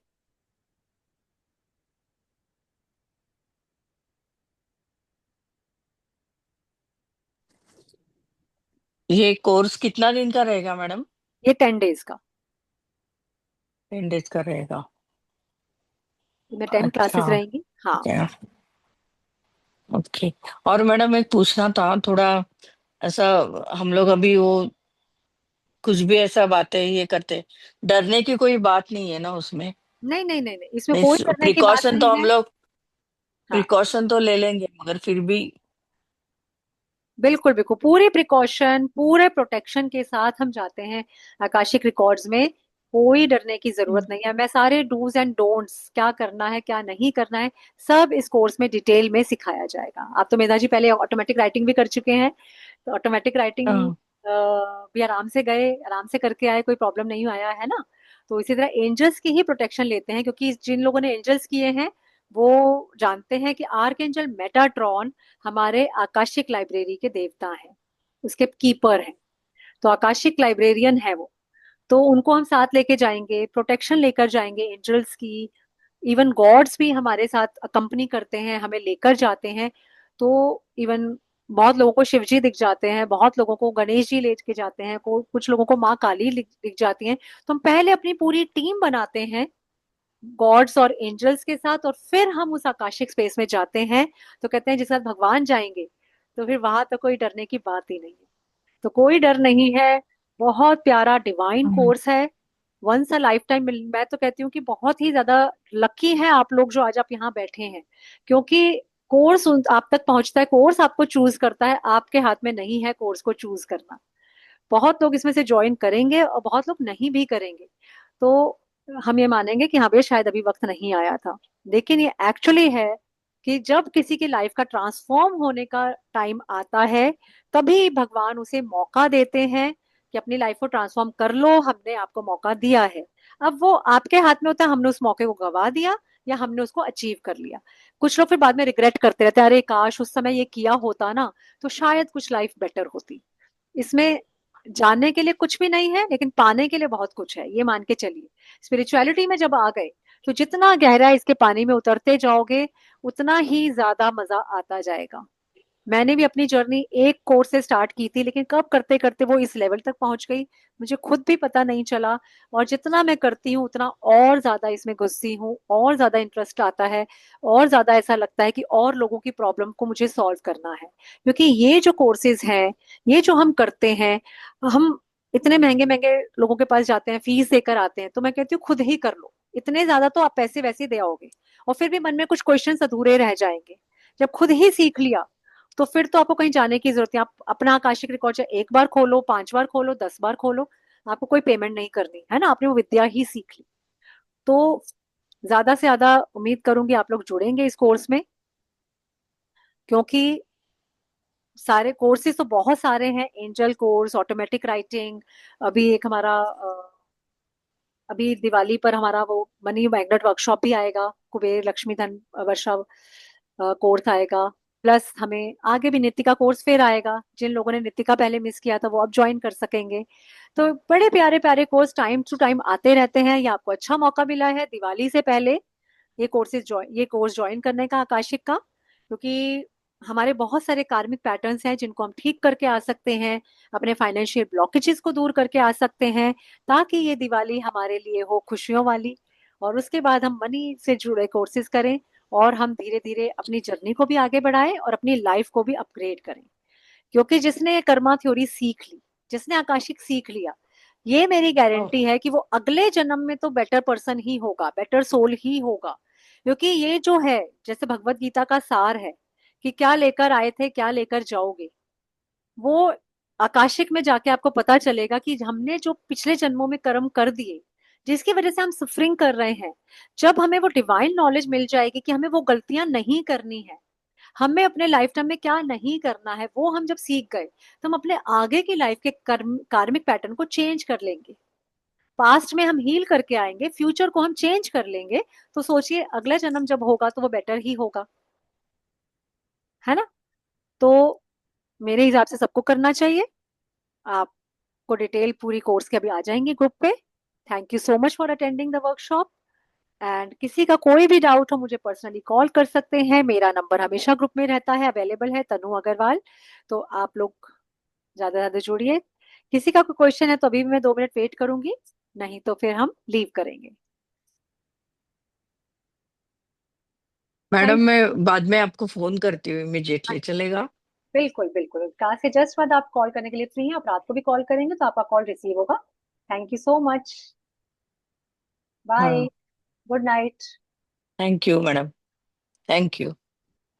ये कोर्स कितना दिन का रहेगा मैडम? ये 10 डेज का, 10 डेज का रहेगा? इसमें 10 क्लासेस अच्छा, रहेंगी। हाँ। ठीक है, ओके। और मैडम एक पूछना था थोड़ा ऐसा, हम लोग अभी वो कुछ भी ऐसा बातें ये करते, डरने की कोई बात नहीं है ना उसमें? नहीं नहीं नहीं नहीं, इसमें मीन्स कोई डरने की बात प्रिकॉशन नहीं तो हम है। लोग हाँ, प्रिकॉशन तो ले लेंगे, मगर फिर भी। बिल्कुल बिल्कुल, पूरे प्रिकॉशन पूरे प्रोटेक्शन के साथ हम जाते हैं आकाशिक रिकॉर्ड्स में। कोई डरने की जरूरत नहीं है, मैं सारे डूज एंड डोंट्स, क्या करना है क्या नहीं करना है, सब इस कोर्स में डिटेल में सिखाया जाएगा। आप तो मेधा जी पहले ऑटोमेटिक राइटिंग भी कर चुके हैं, तो ऑटोमेटिक राइटिंग हाँ। भी आराम से गए, आराम से करके आए, कोई प्रॉब्लम नहीं आया है ना। तो इसी तरह एंजल्स की ही प्रोटेक्शन लेते हैं, क्योंकि जिन लोगों ने एंजल्स किए हैं वो जानते हैं कि आर्क एंजल मेटाट्रॉन हमारे आकाशिक लाइब्रेरी के देवता हैं, उसके कीपर हैं, तो आकाशिक लाइब्रेरियन है वो। तो उनको हम साथ लेके जाएंगे, प्रोटेक्शन लेकर जाएंगे एंजल्स की। इवन गॉड्स भी हमारे साथ अकम्पनी करते हैं, हमें लेकर जाते हैं। तो इवन बहुत लोगों को शिव जी दिख जाते हैं, बहुत लोगों को गणेश जी लेके जाते हैं, कुछ लोगों को माँ काली दिख जाती हैं। तो हम पहले अपनी पूरी टीम बनाते हैं गॉड्स और एंजल्स के साथ, और फिर हम उस आकाशिक स्पेस में जाते हैं। तो कहते हैं जिस साथ भगवान जाएंगे, तो फिर वहां तो कोई डरने की बात ही नहीं है। तो कोई डर नहीं है। बहुत प्यारा डिवाइन कोर्स है। Once a lifetime. मैं तो कहती हूँ कि बहुत ही ज्यादा लकी है आप लोग जो आज आप यहाँ बैठे हैं, क्योंकि कोर्स आप तक पहुंचता है, कोर्स आपको चूज करता है, आपके हाथ में नहीं है कोर्स को चूज करना। बहुत लोग इसमें से ज्वाइन करेंगे और बहुत लोग नहीं भी करेंगे। तो हम ये मानेंगे कि हाँ भैया शायद अभी वक्त नहीं आया था। लेकिन ये एक्चुअली है कि जब किसी की लाइफ का ट्रांसफॉर्म होने का टाइम आता है, तभी भगवान उसे मौका देते हैं कि अपनी लाइफ को ट्रांसफॉर्म कर लो, हमने आपको मौका दिया है। अब वो आपके हाथ में होता है, हमने उस मौके को गवा दिया या हमने उसको अचीव कर लिया। कुछ लोग फिर बाद में रिग्रेट करते रहते हैं, अरे काश उस समय ये किया होता ना, तो शायद कुछ लाइफ बेटर होती। इसमें जानने के लिए कुछ भी नहीं है, लेकिन पाने के लिए बहुत कुछ है, ये मान के चलिए। स्पिरिचुअलिटी में जब आ गए, तो जितना गहरा इसके पानी में उतरते जाओगे, उतना ही ज्यादा मजा आता जाएगा। मैंने भी अपनी जर्नी एक कोर्स से स्टार्ट की थी, लेकिन कब करते करते वो इस लेवल तक पहुंच गई, मुझे खुद भी पता नहीं चला। और जितना मैं करती हूँ उतना और ज्यादा इसमें घुसती हूँ, और ज्यादा इंटरेस्ट आता है, और ज्यादा ऐसा लगता है कि और लोगों की प्रॉब्लम को मुझे सॉल्व करना है। क्योंकि ये जो कोर्सेज हैं, ये जो हम करते हैं, हम इतने महंगे महंगे लोगों के पास जाते हैं, फीस देकर आते हैं, तो मैं कहती हूँ खुद ही कर लो। इतने ज्यादा तो आप पैसे वैसे ही दे आओगे, और फिर भी मन में कुछ क्वेश्चंस अधूरे रह जाएंगे। जब खुद ही सीख लिया, तो फिर तो आपको कहीं जाने की जरूरत नहीं। आप अपना आकाशिक रिकॉर्ड चाहे एक बार खोलो, 5 बार खोलो, 10 बार खोलो, आपको कोई पेमेंट नहीं करनी है ना, आपने वो विद्या ही सीख ली। तो ज्यादा से ज्यादा उम्मीद करूंगी आप लोग जुड़ेंगे इस कोर्स में, क्योंकि सारे कोर्सेज तो बहुत सारे हैं। एंजल कोर्स, ऑटोमेटिक राइटिंग, अभी एक हमारा अभी दिवाली पर हमारा वो मनी मैग्नेट वर्कशॉप भी आएगा, कुबेर लक्ष्मी धन वर्षा कोर्स आएगा। प्लस हमें आगे भी नित्य का कोर्स फिर आएगा, जिन लोगों ने नित्य का पहले मिस किया था वो अब ज्वाइन कर सकेंगे। तो बड़े प्यारे प्यारे कोर्स टाइम टू टाइम आते रहते हैं। ये आपको अच्छा मौका मिला है दिवाली से पहले ये कोर्स ज्वाइन करने का आकाशिक का, क्योंकि हमारे बहुत सारे कार्मिक पैटर्न्स हैं जिनको हम ठीक करके आ सकते हैं, अपने फाइनेंशियल ब्लॉकेजेस को दूर करके आ सकते हैं, ताकि ये दिवाली हमारे लिए हो खुशियों वाली। और उसके बाद हम मनी से जुड़े कोर्सेज करें, और हम धीरे धीरे अपनी जर्नी को भी आगे बढ़ाएं और अपनी लाइफ को भी अपग्रेड करें। क्योंकि जिसने कर्मा थ्योरी सीख ली, जिसने आकाशिक सीख लिया, ये मेरी गारंटी है कि वो अगले जन्म में तो बेटर पर्सन ही होगा, बेटर सोल ही होगा। क्योंकि ये जो है, जैसे भगवत गीता का सार है कि क्या लेकर आए थे क्या लेकर जाओगे, वो आकाशिक में जाके आपको पता चलेगा कि हमने जो पिछले जन्मों में कर्म कर दिए, जिसकी वजह से हम सफरिंग कर रहे हैं, जब हमें वो डिवाइन नॉलेज मिल जाएगी कि हमें वो गलतियां नहीं करनी है, हमें अपने लाइफ टाइम में क्या नहीं करना है, वो हम जब सीख गए, तो हम अपने आगे की लाइफ के कार्मिक पैटर्न को चेंज कर लेंगे। पास्ट में हम हील करके आएंगे, फ्यूचर को हम चेंज कर लेंगे। तो सोचिए अगला जन्म जब होगा तो वो बेटर ही होगा, है ना। तो मेरे हिसाब से सबको करना चाहिए। आपको डिटेल पूरी कोर्स के अभी आ जाएंगे ग्रुप पे। Thank you so much for attending the workshop. And किसी का कोई भी डाउट हो मुझे पर्सनली कॉल कर सकते हैं, मेरा नंबर हमेशा ग्रुप में रहता है, अवेलेबल है, तनु अग्रवाल। तो आप लोग ज्यादा से ज्यादा जुड़िए। किसी का कोई क्वेश्चन है तो अभी भी मैं 2 मिनट वेट करूंगी, नहीं तो फिर हम लीव करेंगे। मैडम थैंक मैं बाद में आपको फोन करती हूँ इमिजिएटली, चलेगा? बिल्कुल बिल्कुल, क्लास के जस्ट बाद आप कॉल करने के लिए फ्री हैं, आप रात को भी कॉल करेंगे तो आपका कॉल रिसीव होगा। Thank you so much. Bye. हाँ। Good night. Thank you madam. Thank you.